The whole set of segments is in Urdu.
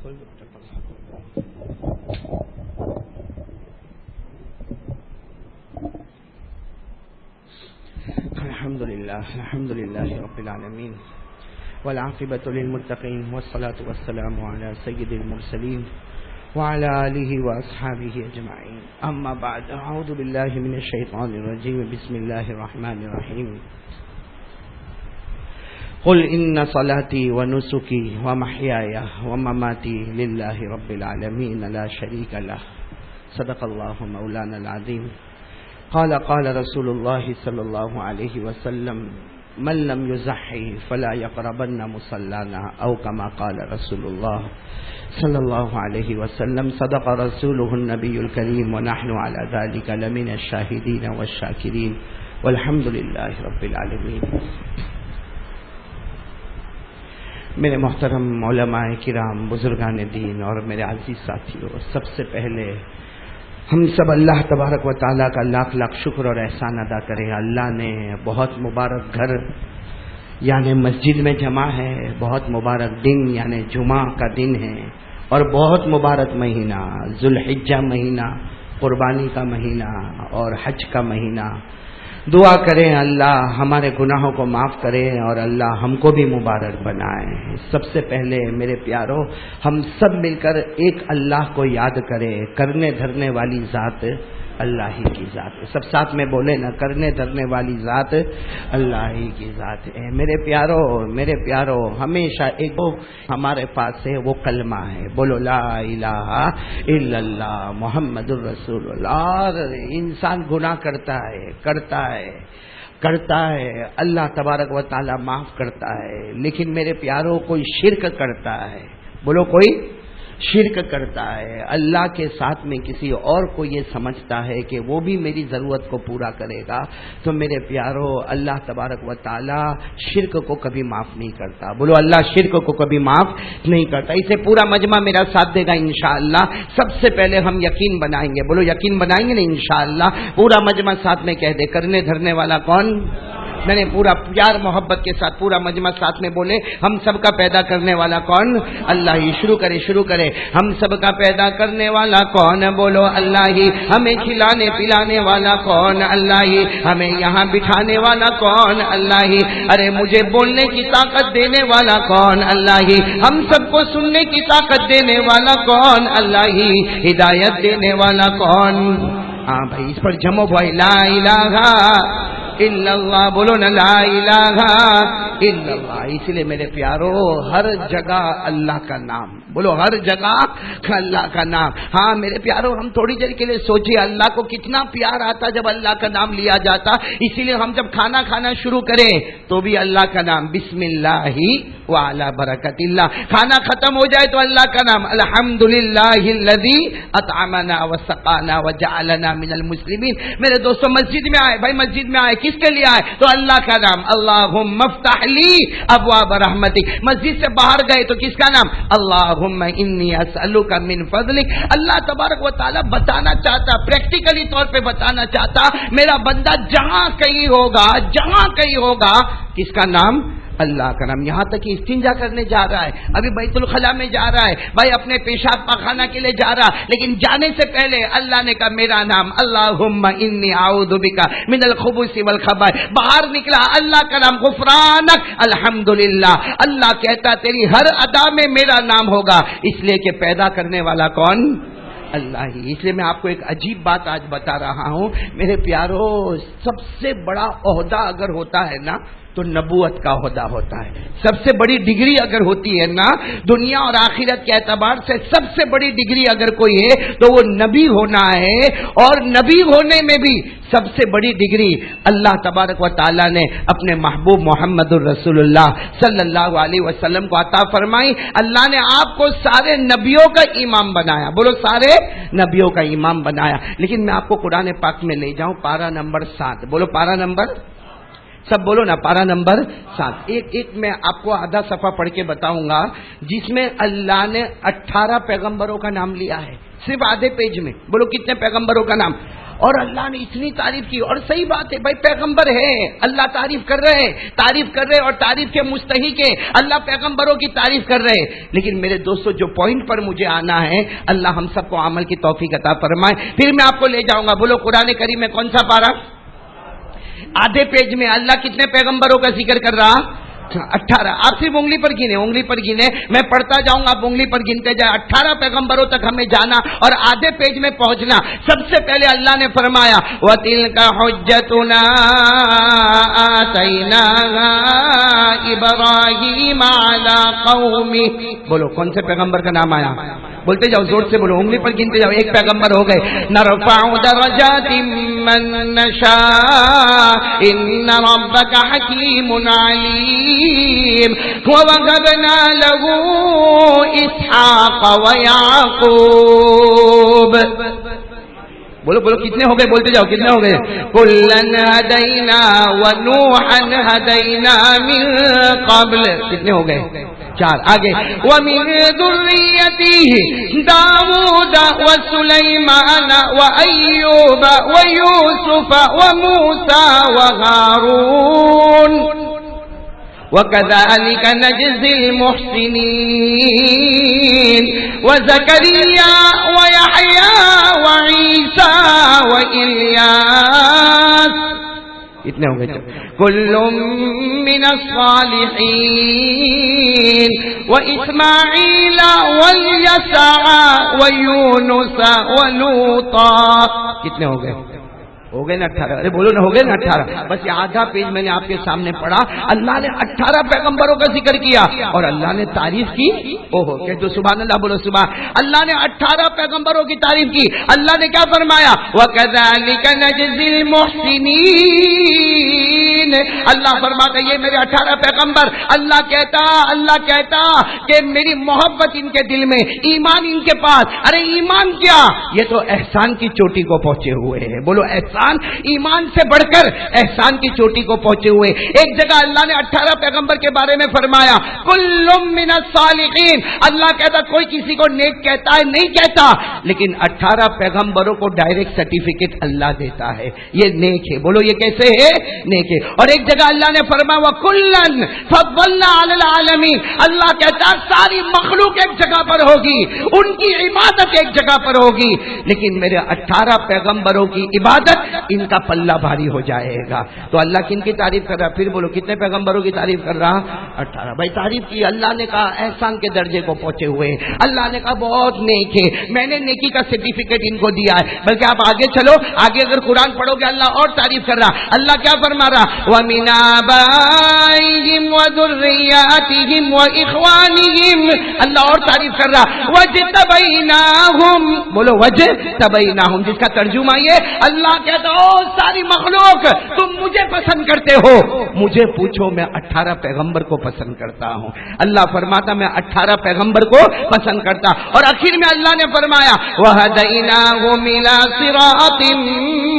الحمد لله رب العالمين والعاقبة للمتقين والصلاة والسلام على سيد المرسلين وعلى آله وأصحابه أجمعين أما بعد أعوذ بالله من الشيطان الرجيم بسم الله الرحمن الرحيم قل إن صلاتي ونسكي ومحياي ومماتي لله رب العالمين لا شريك له صدق الله مولانا العظيم قال رسول الله صلى الله عليه وسلم من لم يزحي فلا يقربن مصلانا أو كما قال رسول الله صلى الله عليه وسلم صدق رسوله النبي الكريم ونحن على ذلك لمن الشاهدين والشاكرين والحمد لله رب العالمين. میرے محترم علماء کرام، بزرگان دین اور میرے عزیز ساتھیوں، سب سے پہلے ہم سب اللہ تبارک و تعالیٰ کا لاکھ لاکھ شکر اور احسان ادا کریں. اللہ نے بہت مبارک گھر یعنی مسجد میں جمع ہے، بہت مبارک دن یعنی جمعہ کا دن ہے، اور بہت مبارک مہینہ ذوالحجہ مہینہ، قربانی کا مہینہ اور حج کا مہینہ. دعا کریں اللہ ہمارے گناہوں کو معاف کرے اور اللہ ہم کو بھی مبارک بنائے. سب سے پہلے میرے پیارو، ہم سب مل کر ایک اللہ کو یاد کریں. کرنے دھرنے والی ذات اللہ ہی کی ذات ہے. سب ساتھ میں بولے نا، کرنے دھرنے والی ذات اللہ ہی کی ذات ہے. میرے پیارو ہمیشہ ایک ہمارے پاس ہے، وہ کلمہ ہے. بولو لا الہ الا اللہ محمد الرسول اللہ. انسان گناہ کرتا ہے، اللہ تبارک و تعالی معاف کرتا ہے، لیکن میرے پیارو کوئی شرک کرتا ہے. بولو کوئی شرک کرتا ہے، اللہ کے ساتھ میں کسی اور کو یہ سمجھتا ہے کہ وہ بھی میری ضرورت کو پورا کرے گا، تو میرے پیارو اللہ تبارک و تعالی شرک کو کبھی معاف نہیں کرتا. بولو اللہ شرک کو کبھی معاف نہیں کرتا. اسے پورا مجمع میرا ساتھ دے گا انشاءاللہ. سب سے پہلے ہم یقین بنائیں گے. بولو یقین بنائیں گے نا انشاءاللہ. پورا مجمع ساتھ میں کہہ دے، کرنے دھرنے والا کون؟ میں نے پورا پیار محبت کے ساتھ پورا مجمع ساتھ میں بولے، ہم سب کا پیدا کرنے والا کون؟ اللہ ہی. شروع کرے ہم سب کا پیدا کرنے والا کون؟ بولو اللہ ہی. ہمیں کھلانے پلانے والا کون؟ اللہ ہی. ہمیں یہاں بٹھانے والا کون؟ اللہ ہی. ارے مجھے بولنے کی طاقت دینے والا کون؟ اللہ ہی. ہم سب کو سننے کی طاقت دینے والا کون؟ اللہ ہی. ہدایت دینے والا کون؟ ہاں بھائی اس پر جمو بھائی. لا الہ الا اللہ. بولو نا لا الہ الا اللہ. اس لیے میرے پیارو ہر جگہ اللہ کا نام. بولو ہر جگہ اللہ کا نام. ہاں میرے پیارو ہم تھوڑی دیر کے لیے سوچے اللہ کو کتنا پیار آتا جب اللہ کا نام لیا جاتا. اسی لیے ہم جب کھانا شروع کریں تو بھی اللہ کا نام بسم اللہ وعلی برکت اللہ. کھانا ختم ہو جائے تو اللہ کا نام الحمدللہ الذی اطعمنا وسقانا وجعلنا من المسلمین. میرے دوستو مسجد میں آئے بھائی، مسجد میں آئے کس کے لیے آئے؟ تو اللہ کا نام اللہم افتح لی ابواب رحمتک. مسجد سے باہر گئے تو کس کا نام؟ اللہم انی اسألک من فضلک. اللہ تبارک و تعالی بتانا چاہتا، پریکٹیکلی طور پہ بتانا چاہتا میرا بندہ جہاں کہیں ہوگا کس کا نام؟ اللہ کا نام. یہاں تک کہ استنجا کرنے جا رہا ہے، ابھی بیت الخلاء میں جا رہا ہے بھائی، اپنے پیشاب پاخانہ کے لیے جا رہا، لیکن جانے سے پہلے اللہ نے کہا میرا نام اللہم انی اعوذ بک من الخبث والخبائث. باہر نکلا اللہ کا نام غفرانک الحمدللہ. اللہ کہتا تیری ہر ادا میں میرا نام ہوگا، اس لیے کہ پیدا کرنے والا کون؟ اللہ ہی. اس لیے میں آپ کو ایک عجیب بات آج بتا رہا ہوں میرے پیارو. سب سے بڑا عہدہ اگر ہوتا ہے نا تو نبوت کا عہدہ ہوتا ہے. سب سے بڑی ڈگری اگر ہوتی ہے نا دنیا اور آخرت کے اعتبار سے، سب سے بڑی ڈگری اگر کوئی ہے تو وہ نبی ہونا ہے. اور نبی ہونے میں بھی سب سے بڑی ڈگری اللہ تبارک و تعالی نے اپنے محبوب محمد الرسول اللہ صلی اللہ علیہ وسلم کو عطا فرمائی. اللہ نے آپ کو سارے نبیوں کا امام بنایا. بولو سارے نبیوں کا امام بنایا. لیکن میں آپ کو قرآن پاک میں لے جاؤں، پارہ نمبر 7. بولو پارہ نمبر، سب بولو نا، پارہ نمبر 7. ایک میں آپ کو آدھا صفحہ پڑھ کے بتاؤں گا جس میں اللہ نے 18 پیغمبروں کا نام لیا ہے صرف آدھے پیج میں. بولو کتنے پیغمبروں کا نام؟ اور اللہ نے اتنی تعریف کی. اور صحیح بات ہے بھائی, پیغمبر ہے, اللہ تعریف کر رہے اور تعریف کے مستحق ہے, اللہ پیغمبروں کی تعریف کر رہے. لیکن میرے دوستو جو پوائنٹ پر مجھے آنا ہے, اللہ ہم سب کو عمل کی توفیق عطا فرمائے. پھر میں آپ کو لے جاؤں گا. بولو قرآن کریم میں کون سا پارہ؟ آدھے پیج میں اللہ کتنے پیغمبروں کا ذکر کر رہا؟ 18. آپ صرف انگلی پر گنے, میں پڑھتا جاؤں گا, آپ انگلی پر گنتے جائیں. 18 پیغمبروں تک ہمیں جانا اور آدھے پیج میں پہنچنا. سب سے پہلے اللہ نے فرمایا وَتِلْكَ حُجَّتُنَا آتَيْنَاهَا إِبْرَاهِيمَ عَلَى قَوْمِهِ. بولو کون سے پیغمبر کا نام آیا؟ بولتے جاؤ, زور سے بولو, انگلی پر گنتے جاؤ. ایک پیغمبر ہو گئے. نَرْفَعُ دَرَجَاتٍ مَّن نَّشَاءُ إِنَّ رَبَّكَ حَكِيمٌ عَلِيمٌ. وَوَهَبْنَا لَهُ إِسْحَاقَ وَيَعْقُوبَ. بولو بولو کتنے ہو گئے؟ بولتے جاؤ کتنے ہو گئے؟ کُلًّا هَدَيْنَا وَنُوحًا هَدَيْنَا مِن قَبْلُ. کتنے ہو گئے؟ 4. آگے وَمِن ذُرِّيَّتِهِ دَاوُودَ وَسُلَيْمَانَ وَأَيُّوبَ وَيُوسُفَ وَمُوسَى وَهَارُونَ وَكَذَلِكَ نَجْزِي الْمُحْسِنِينَ وَزَكَرِيَّا وَيَحْيَى وَعِيسَى وَإِلْيَاسَ. اتنے ہو گئے. كُلٌّ مِّنَ الصَّالِحِينَ وَإِسْمَاعِيلَ وَالْيَسَعَ وَيُونُسَ وَلُوطًا. کتنے ہو گئے؟ ہو گئے نا 18. ارے بولو نا, ہو گئے نا 18. بس یہ آدھا پیج میں نے آپ کے سامنے پڑھا. اللہ نے 18 پیغمبروں کا ذکر کیا اور اللہ نے تعریف کی. اوہو کہ تو سبحان اللہ بولو سبحان. اللہ نے 18 پیغمبروں کی تعریف کی. اللہ نے کیا فرمایا؟ وَكَذَلِكَ نَجْزِي الْمُحْسِنِينَ. اللہ فرماتا یہ میرے 18 پیغمبر. اللہ کہتا کہ میری محبت ان کے دل میں, ایمان ان کے پاس. ارے ایمان کیا, یہ تو احسان کی چوٹی کو پہنچے ہوئے ہیں. بولو احسان, ایمان سے بڑھ کر احسان کی چوٹی کو پہنچے ہوئے. ایک جگہ اللہ نے 18 پیغمبر کے بارے میں فرمایا کل من الصالحین. اللہ کہتا کوئی کسی کو نیک کہتا ہے نہیں کہتا, لیکن 18 پیغمبروں کو ڈائریکٹ سرٹیفکیٹ اللہ دیتا ہے یہ نیک ہے. بولو یہ کیسے ہے؟ نیک ہے. اور ایک جگہ اللہ نے فرمایا وَكُلًّا فَضَّلْنَا عَلَى الْعَالَمِينَ. اللہ کہتا ساری مخلوق ایک جگہ پر ہوگی, ان کی عبادت ایک جگہ پر ہوگی, لیکن میرے 18 پیغمبروں کی عبادت ان کا پلہ بھاری ہو جائے گا. تو اللہ کن کی تعریف کر رہا؟ پھر بولو کتنے پیغمبروں کی تعریف کر رہا؟ 18. بھائی تعریف کی. اللہ نے کہا احسان کے درجے کو پہنچے ہوئے. اللہ نے کہا بہت نیک ہے, میں نے نیکی کا سرٹیفکیٹ ان کو دیا ہے. بلکہ آپ آگے چلو, آگے اگر قرآن پڑھو گے اللہ اور تعریف کر رہا. اللہ کیا فرما رہا؟ وَمِنْ آبَائِهِمْ وَذُرِّيَّاتِهِمْ وَإِخْوَانِهِمْ. اللہ اور تعریف کر رہا. وَاجْتَبَيْنَاهُمْ. بولو وَاجْتَبَيْنَاهُمْ, جس کا ترجمہ یہ اللہ کہتا او ساری مخلوق تم مجھے پسند کرتے ہو, مجھے پوچھو میں 18 پیغمبر کو پسند کرتا ہوں. اللہ فرماتا میں 18 پیغمبر کو پسند کرتا. اور آخر میں اللہ نے فرمایا وَهَدَيْنَاهُمْ إِلَى صِرَاطٍ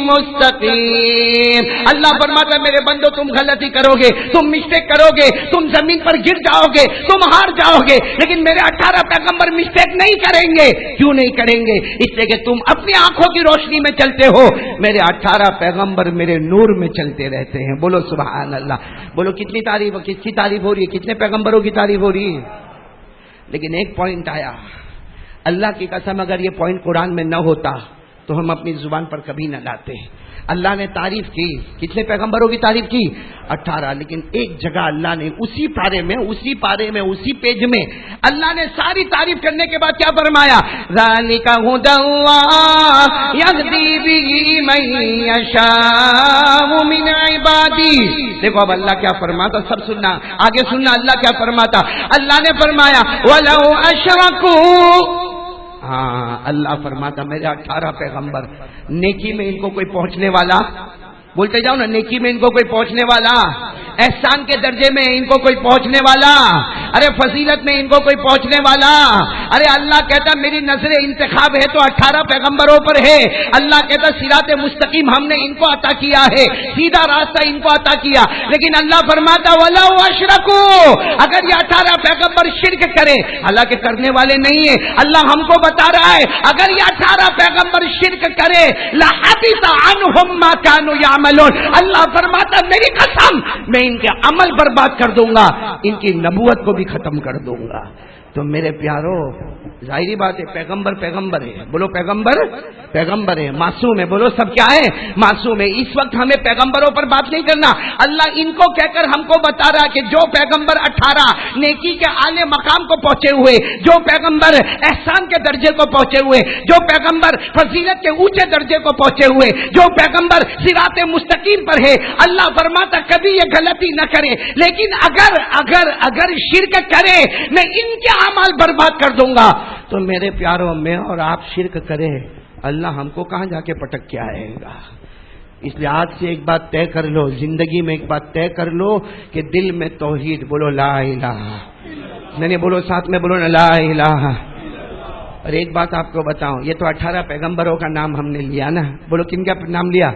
مُسْتَقِيمٍ. اللہ فرماتا میرے بندو تم غلطی کرو گے, تم مسٹیک کرو گے, تم زمین پر گر جاؤ گے, تم ہار جاؤ گے, لیکن میرے 18 پیغمبر مسٹیک نہیں کریں گے. کیوں نہیں کریں گے؟ اس لیے کہ تم اپنی آنکھوں کی روشنی میں چلتے ہو, میرے 18 پیغمبر میرے نور میں چلتے رہتے ہیں. بولو سبحان اللہ. بولو کتنی تعریف, کس کی تعریف ہو رہی ہے؟ کتنے پیغمبروں کی تعریف ہو رہی ہے؟ لیکن ایک پوائنٹ آیا, اللہ کی قسم اگر یہ پوائنٹ قرآن میں نہ ہوتا تو ہم اپنی زبان پر کبھی نہ لاتے. اللہ نے تعریف کی, کتنے پیغمبروں کی تعریف کی؟ 18. لیکن ایک جگہ اللہ نے اسی پارے میں اسی پیج میں اللہ نے ساری تعریف کرنے کے بعد کیا فرمایا؟ ذَلِكَ هُدَى اللَّهِ يَهْدِي بِهِ مَن يَشَاءُ مِنْ عِبَادِهِ. دیکھو اب اللہ کیا فرماتا, سب سننا, آگے سننا. اللہ کیا فرماتا؟ اللہ نے فرمایا وَلَوْ أَشْرَكُوا. ہاں اللہ فرماتا میرے 18 پیغمبر نیکی میں ان کو کوئی پہنچنے والا, بولتے جاؤ نا, نیکی میں ان کو کوئی پہنچنے والا, احسان کے درجے میں ان کو کوئی پہنچنے والا، ارے فضیلت میں ان کو کوئی پہنچنے والا؟ ارے اللہ کہتا میری نظر انتخاب ہے تو 18 پیغمبروں پر ہے. اللہ کہتا صراط مستقیم ہم نے ان کو عطا کیا ہے، سیدھا راستہ ان کو عطا کیا. لیکن اللہ فرماتا وَلَوْ أَشْرَكُوا، اگر یہ 18 پیغمبر شرک کرے، حالانکہ کرنے والے نہیں ہیں، اللہ ہم کو بتا رہا ہے اگر یہ 18 پیغمبر شرک کرے لَحَبِطَ عَنْهُمْ مَا كَانُوا يَعْمَلُونَ، اللہ فرماتا میری قسم میں ان کے عمل برباد کر دوں گا، ان کی نبوت کو بھی ختم کر دوں گا. تو میرے پیارو ظاہری بات ہے پیغمبر پیغمبر ہے، بولو پیغمبر پیغمبر ہے، معصوم ہے، بولو سب کیا ہے؟ معصوم ہے. اس وقت ہمیں پیغمبروں پر بات نہیں کرنا، اللہ ان کو کہہ کر ہم کو بتا رہا کہ جو پیغمبر 18 نیکی کے اعلی مقام کو پہنچے ہوئے، جو پیغمبر احسان کے درجے کو پہنچے ہوئے، جو پیغمبر فضیلت کے اونچے درجے کو پہنچے ہوئے، جو پیغمبر صراط مستقیم پر ہے، اللہ فرماتا کبھی یہ غلطی نہ کرے. لیکن اگر شرک کرے میں ان کے اعمال برباد کر دوں گا. تو میرے پیاروں میں اور آپ شرک کرے اللہ ہم کو کہاں جا کے پٹک کے آئے گا. اس لیے آج سے ایک بات طے کر لو، زندگی میں ایک بات طے کر لو کہ دل میں توحید، بولو لا الہ، نہیں بولو ساتھ میں بولو لا الہ. اور ایک بات آپ کو بتاؤں، یہ تو 18 پیغمبروں کا نام ہم نے لیا نا، بولو کن کا نام لیا؟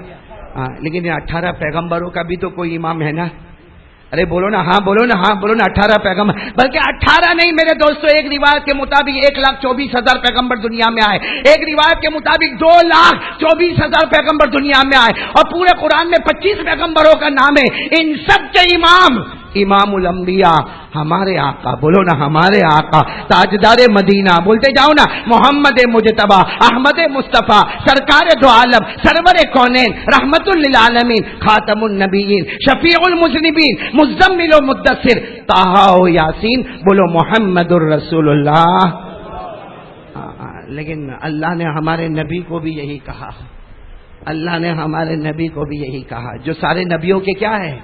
لیکن 18 پیغمبروں کا بھی تو کوئی امام ہے نا. ارے بولو نا ہاں، بولو نا ہاں، بولو نا 18 پیغمبر، بلکہ 18 نہیں میرے دوستو، ایک روایت کے مطابق 1,24,000 پیغمبر دنیا میں آئے، ایک روایت کے مطابق 2,24,000 پیغمبر دنیا میں آئے، اور پورے قرآن میں 25 پیغمبروں کا نام ہے. ان سب کے امام الانبیاء ہمارے آقا، بولو نا ہمارے آقا تاجدار مدینہ، بولتے جاؤ نا، محمد مجتبی احمد مصطفیٰ سرکار دو عالم سرور کونین رحمت للعالمین خاتم النبیین شفیع المذنبین مزمل و مدثر طٰہٰ و یاسین، بولو محمد الرسول اللہ. لیکن اللہ نے ہمارے نبی کو بھی یہی کہا، اللہ نے ہمارے نبی کو بھی یہی کہا جو سارے نبیوں کے کیا ہے.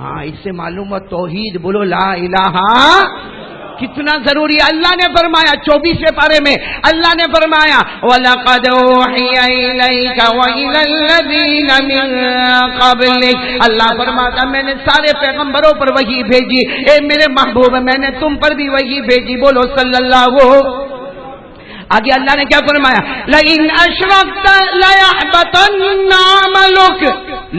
ہاں اس سے معلوم ہے توحید، بولو لا الہ کتنا ضروری ہے. اللہ نے فرمایا 24ویں پارے میں اللہ نے فرمایا وَلَقَدْ أُوحِيَ إِلَيْكَ وَإِلَى الَّذِينَ مِن قَبْلِكَ، اللہ فرماتا میں نے سارے پیغمبروں پر وحی بھیجی، اے میرے محبوب میں نے تم پر بھی وحی بھیجی، بولو صلی اللہ. آگے اللہ نے کیا فرمایا لَإِنْ أَشْرَكْتَ لَيَحْبَطَنَّ عَمَلُكَ،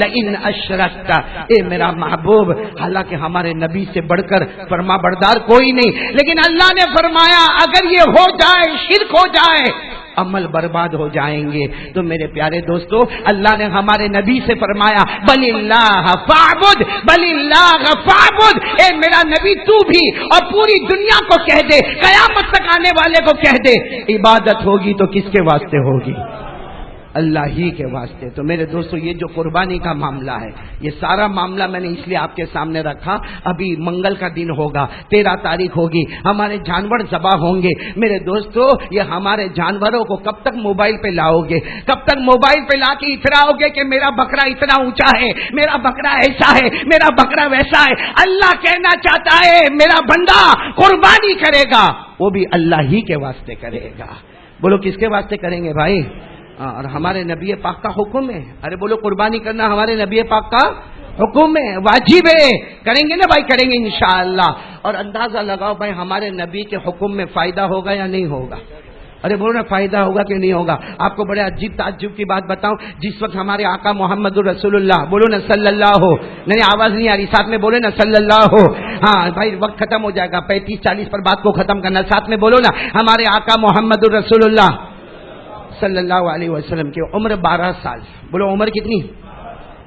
لَإِنْ أَشْرَكْتَ، اے میرا محبوب، حالانکہ ہمارے نبی سے بڑھ کر فرما بردار کوئی نہیں، لیکن اللہ نے فرمایا اگر یہ ہو جائے، شرک ہو جائے، عمل برباد ہو جائیں گے. تو میرے پیارے دوستو اللہ نے ہمارے نبی سے فرمایا بل اللہ فاعبد، بل اللہ فاعبد، اے میرا نبی تو بھی اور پوری دنیا کو کہہ دے، قیامت تک آنے والے کو کہہ دے عبادت ہوگی تو کس کے واسطے ہوگی؟ اللہ ہی کے واسطے. تو میرے دوستو یہ جو قربانی کا معاملہ ہے، یہ سارا معاملہ میں نے اس لیے آپ کے سامنے رکھا. ابھی منگل کا دن ہوگا، 13 تاریخ ہوگی، ہمارے جانور ذبح ہوں گے. میرے دوستو یہ ہمارے جانوروں کو کب تک موبائل پہ لاؤ گے؟ کب تک موبائل پہ لا کے اتراؤ گے کہ میرا بکرا اتنا اونچا ہے، میرا بکرا ایسا ہے، میرا بکرا ویسا ہے؟ اللہ کہنا چاہتا ہے میرا بندہ قربانی کرے گا وہ بھی اللہ ہی کے واسطے کرے گا. بولو کس کے واسطے کریں گے بھائی؟ اور ہمارے نبی پاک کا حکم ہے. ارے بولو قربانی کرنا ہمارے نبی پاک کا حکم ہے، واجب ہے. کریں گے نا بھائی؟ کریں گے انشاءاللہ. اور اندازہ لگاؤ بھائی ہمارے نبی کے حکم میں فائدہ ہوگا یا نہیں ہوگا؟ ارے بولو نا فائدہ ہوگا کہ نہیں ہوگا؟ آپ کو بڑے عجیب تعجب کی بات بتاؤں، جس وقت ہمارے آقا محمد الرسول اللہ، بولو نا صلی اللہ ہو، نہیں آواز نہیں آ رہی، ساتھ میں بولے نا صلی اللہ ہو. ہاں بھائی وقت ختم ہو جائے گا، 35-40 پر بات کو ختم کرنا، ساتھ میں بولو نا ہمارے آقا محمد الرسول اللہ صلی اللہ علیہ وسلم کی عمر 12 سال. بولو عمر کتنی؟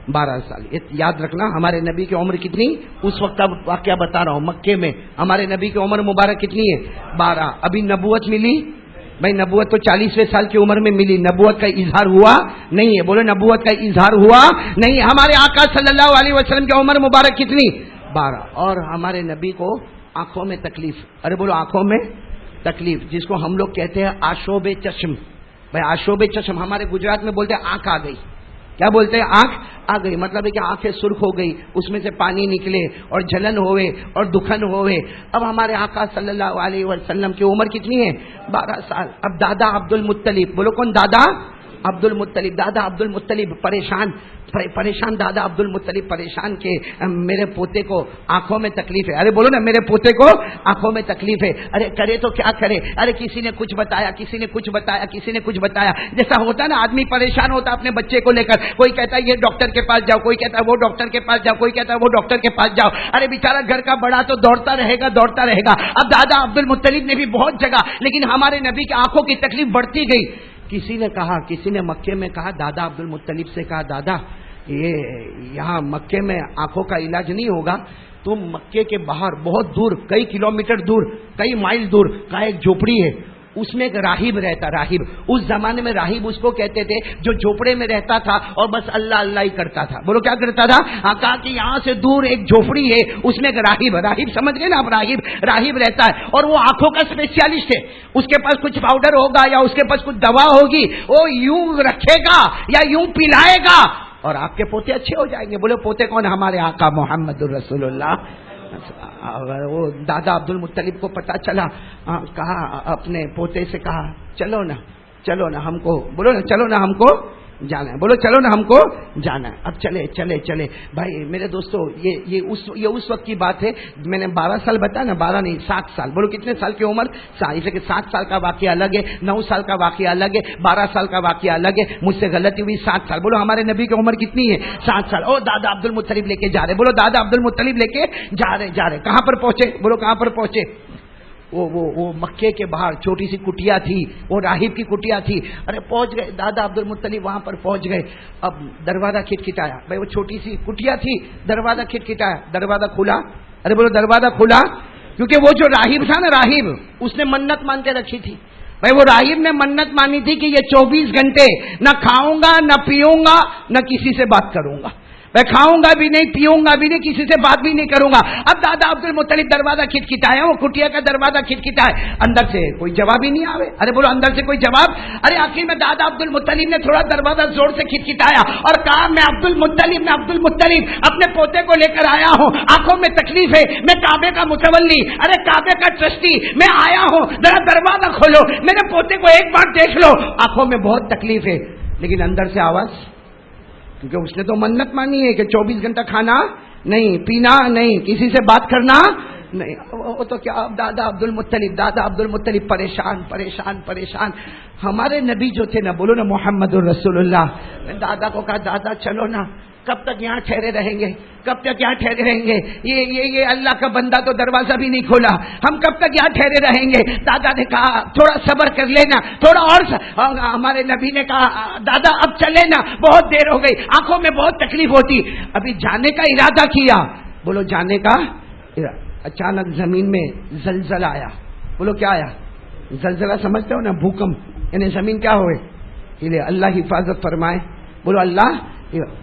12 سال. یاد رکھنا ہمارے نبی کی عمر کتنی؟ اس وقت کا واقعہ بتا رہا ہوں، مکے میں ہمارے نبی کی عمر مبارک کتنی ہے؟ 12. ابھی نبوت ملی بھائی، نبوت تو 40ویں سال کی عمر میں ملی، نبوت کا اظہار ہوا نہیں ہے. بولو نبوت کا اظہار ہوا نہیں. ہمارے آقا صلی اللہ علیہ وسلم کی عمر مبارک کتنی؟ 12. اور ہمارے نبی کو آنکھوں میں تکلیف، ارے بولو آنکھوں میں تکلیف، جس کو ہم لوگ کہتے ہیں آشوب چشم. بھائی آشوب چشم ہمارے گجرات میں بولتے ہیں آنکھ آ گئی. کیا بولتے ہیں؟ آنکھ آ گئی. مطلب ہے کہ آنکھیں سرخ ہو گئی، اس میں سے پانی نکلے اور جلن ہوئے اور دکھن ہوئے. اب ہمارے آقا صلی اللہ علیہ وسلم کی عمر کتنی ہے؟ 12 سال. اب دادا عبد المطلب، بولو کون؟ دادا عبد المطلب، دادا عبد المطلب پریشان دادا عبد المطلب پریشان کہ میرے پوتے کو آنکھوں میں تکلیف ہے. ارے بولو نا، میرے پوتے کو آنکھوں میں تکلیف ہے. ارے کرے تو کیا کرے؟ ارے کسی نے کچھ بتایا، کسی نے کچھ بتایا، کسی نے کچھ بتایا. جیسا ہوتا نا آدمی پریشان ہوتا اپنے بچے کو لے کر، کوئی کہتا ہے یہ ڈاکٹر کے پاس جاؤ، کوئی کہتا ہے وہ ڈاکٹر کے پاس جاؤ، کوئی کہتا ہے وہ ڈاکٹر کے پاس جاؤ. ارے بیچارہ گھر کا بڑا تو دوڑتا رہے گا دوڑتا رہے گا. اب دادا عبد المطلب نے بھی بہت جگہ، لیکن ہمارے نبی کی آنکھوں کی تکلیف بڑھتی گئی. کسی نے کہا، کسی نے مکے میں کہا، دادا عبد المطلب سے کہا، دادا یہ یہاں مکے میں آنکھوں کا علاج نہیں ہوگا، تم مکے کے باہر بہت دور، کئی کلومیٹر دور، کئی مائل دور کا ایک جھوپڑی ہے، اس میں ایک راہب رہتا. راہب اس زمانے میں راہب اس کو کہتے تھے جو جھوپڑے میں رہتا تھا اور بس اللہ اللہ ہی کرتا تھا. بولو کیا کرتا تھا؟ کہا کہ یہاں سے دور ایک جھوپڑی ہے، اس میں ایک راہب سمجھ گئے نا آپ؟ راہب رہتا ہے اور وہ آنکھوں کا اسپیشلسٹ ہے. اس کے پاس کچھ پاؤڈر ہوگا یا اس کے پاس کچھ دوا ہوگی، وہ یوں رکھے گا یا یوں پلائے گا اور آپ کے پوتے اچھے ہو جائیں گے. بولے پوتے کون؟ ہمارے آقا محمد الرسول اللہ. وہ دادا عبد المطلب کو پتا چلا، کہا اپنے پوتے سے، کہا چلو نا ہم کو، بولو نا چلو نا ہم کو جانا ہے، بولو چلو نا ہم کو جانا ہے. اب چلے بھائی میرے دوستو، یہ اس وقت کی بات ہے. میں نے 12 سال بتایا نا، 12 نہیں 7 سال. بولو کتنے سال کی عمر؟ اسے کہ 7 سال کا واقعہ الگ ہے، 9 سال کا واقعہ الگ ہے، 12 سال کا واقعہ الگ ہے. مجھ سے غلطی ہوئی 7 سال. بولو ہمارے نبی کی عمر کتنی ہے؟ 7 سال. اور دادا عبد المطلب لے کے جا رہے. بولو دادا عبد المطلب لے کے جا رہے. کہاں پر پہنچے؟ بولو کہاں پر پہنچے؟ وہ مکے کے باہر چھوٹی سی کٹیا تھی، وہ راہب کی کٹیا تھی. ارے پہنچ گئے دادا عبد المطلب، وہاں پر پہنچ گئے. اب دروازہ کھٹکھٹایا. بھائی وہ چھوٹی سی کٹیا تھی، دروازہ کھٹکھٹایا، دروازہ کھلا. ارے بولو دروازہ کھلا، کیونکہ وہ جو راہب تھا نا، راہب اس نے منت مان کے رکھی تھی. بھائی وہ راہب نے منت مانی تھی کہ یہ 24 گھنٹے نہ کھاؤں گا، نہ پیوں گا، نہ کسی سے بات کروں گا. میں کھاؤں گا بھی نہیں، پیوں گا بھی نہیں، کسی سے بات بھی نہیں کروں گا. اب دادا عبد المطلب دروازہ کھٹکھٹایا، وہ کٹیا کا دروازہ کھٹکھٹایا، اندر سے کوئی جواب ہی نہیں آوے. ارے بولو اندر سے کوئی جواب. ارے آخر میں دادا عبد المطلب نے تھوڑا دروازہ زور سے کھٹکھٹایا اور کہا میں عبد المطلب اپنے پوتے کو لے کر آیا ہوں، آنکھوں میں تکلیف ہے، میں کعبے کا متولی، ارے کعبے کا ٹرسٹی میں آیا ہوں، ذرا دروازہ کھولو، میرے پوتے کو ایک بار دیکھ لو، آنکھوں میں بہت تکلیف ہے. لیکن اندر سے آواز، کیونکہ اس نے تو منت مانی ہے کہ 24 گھنٹہ کھانا نہیں، پینا نہیں، کسی سے بات کرنا نہیں. وہ تو کیا دادا عبد المطلب پریشان. ہمارے نبی جو تھے نا، بولو نا محمد الرسول اللہ. میں دادا کو کہا دادا چلو نا، کب تک یہاں ٹھہرے رہیں گے؟ یہ اللہ کا بندہ تو دروازہ بھی نہیں کھولا، ہم کب تک یہاں ٹھہرے رہیں گے؟ دادا نے کہا تھوڑا صبر کر لینا، تھوڑا اور ہمارے نبی نے کہا دادا اب چلے نا، بہت دیر ہو گئی، آنکھوں میں بہت تکلیف ہوتی. ابھی جانے کا ارادہ کیا. بولو جانے کا. اچانک زمین میں زلزلہ آیا. بولو کیا آیا؟ زلزلہ سمجھتے ہو نا، بھوکمپ، یعنی زمین کیا ہوئے؟ اللہ حفاظت فرمائے. بولو اللہ.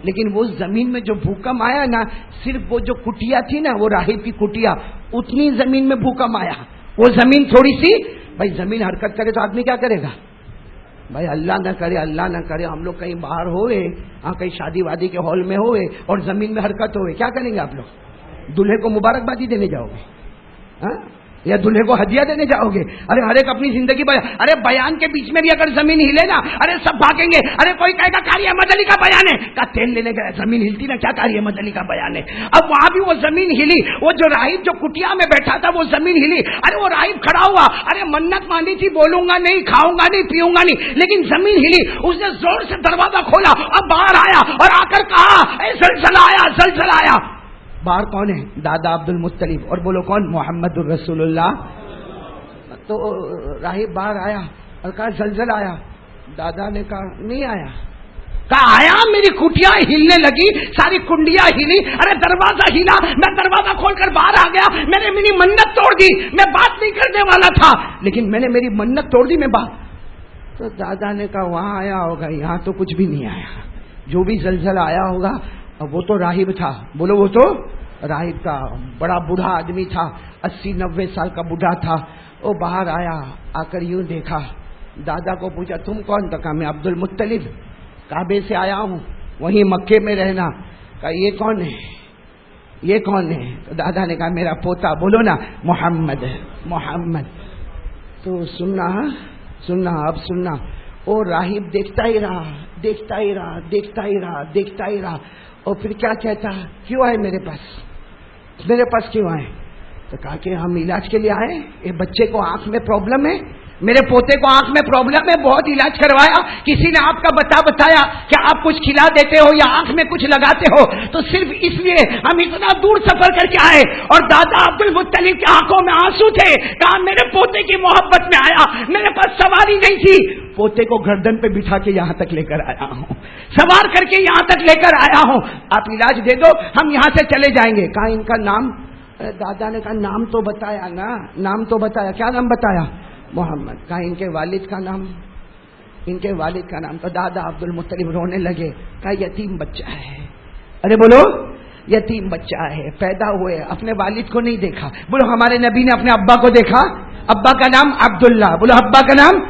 لیکن وہ زمین میں جو بھوکم آیا نا، صرف وہ جو کٹیا تھی نا، وہ راہب کی کٹیا، اتنی زمین میں بھوکم آیا. وہ زمین تھوڑی سی، بھائی زمین حرکت کرے تو آدمی کیا کرے گا؟ بھائی اللہ نہ کرے ہم لوگ کہیں باہر ہوئے، کہیں شادی وادی کے ہال میں ہوئے اور زمین میں حرکت ہوئے، کیا کریں گے آپ لوگ؟ دلہے کو مبارکبادی دینے جاؤ گے یا دلہے کو ہدیہ دینے جاؤ گے؟ ارے ہر ایک اپنی زندگی ارے بیان کے بیچ میں بھی اگر زمین ہلے نا، ارے سب بھاگیں گے. ارے کوئی کہے گا قاری احمد علی کا بیان ہے، کا تیل لینے گیا، زمین ہلتی نا، کیا قاری احمد علی کا بیان ہے. اب وہاں بھی وہ زمین ہلی، وہ جو راہب جو کٹیا میں بیٹھا تھا وہ زمین ہلی. ارے وہ راہب کھڑا ہوا، ارے منت مانی تھی بولوں گا نہیں، کھاؤں گا نہیں، پیوں گا نہیں، لیکن زمین ہلی. اس نے زور سے دروازہ کھولا، اب باہر آیا اور آ کر کہا اے زلزلہ آیا. باہر کون ہے؟ دادا عبد المطلب. اور بولو کون؟ محمد الرسول اللہ. تو راہب باہر آیا اور کہا زلزلہ آیا. دادا نے کہا نہیں آیا. کہا آیا، میری کٹیا ہلنے لگی، ساری کنڈیاں ہلی، ارے دروازہ ہلا، میں دروازہ کھول کر باہر آ گیا، میں نے میری منت توڑ دی، میں بات نہیں کرنے والا تھا لیکن میں نے میری منت توڑ دی، میں بات. تو دادا نے کہا وہاں آیا ہوگا، یہاں تو کچھ بھی نہیں آیا. جو بھی زلزلہ آیا ہوگا وہ تو راہب تھا. بولو وہ تو راہب تھا، بڑا بوڑھا آدمی تھا، 80-90 سال کا بوڑھا تھا. وہ باہر آیا، آ کر یوں دیکھا، دادا کو پوچھا تم کون؟ تو کہا میں عبد المطلب، کعبے سے آیا ہوں، وہیں مکے میں رہنا. کہا یہ کون ہے؟ تو دادا نے کہا میرا پوتا. بولو نا محمد. تو سننا اب سننا. وہ راہب دیکھتا ہی رہا، دیکھتا ہی رہا، دیکھتا ہی رہا، دیکھتا ہی رہا، اور پھر کیا کہتا، کیوں آئے میرے پاس کیوں آئے؟ تو کہا کہ ہم علاج کے لیے آئے، یہ بچے کو آنکھ میں پرابلم ہے، میرے پوتے کو آنکھ میں پرابلم ہے، بہت علاج کروایا، کسی نے آپ کا بتایا کہ آپ کچھ کھلا دیتے ہو یا آنکھ میں کچھ لگاتے ہو، تو صرف اس لیے ہم اتنا دور سفر کر کے آئے۔ اور دادا عبد المطلب کی آنکھوں میں آنسو تھے، کہا میرے پوتے کی محبت میں آیا، میرے پاس سواری نہیں تھی، پوتے کو گردن پہ بٹھا کے یہاں تک لے کر آیا ہوں، سوار کر کے یہاں تک لے کر آیا ہوں، آپ علاج دے دو، ہم یہاں سے چلے جائیں گے۔ کہا ان کا نام؟ دادا نے کہا نام تو بتایا نا، نام تو بتایا، کیا نام بتایا؟ محمد۔ کہا ان کے والد کا نام؟ ان کے والد کا نام؟ تو دادا عبد المطلب رونے لگے، کہا یتیم بچہ ہے۔ ارے بولو، یتیم بچہ ہے، پیدا ہوئے اپنے والد کو نہیں دیکھا۔ بولو ہمارے نبی نے اپنے ابا کو دیکھا، ابا کا نام عبداللہ، بولو ابا کا نام،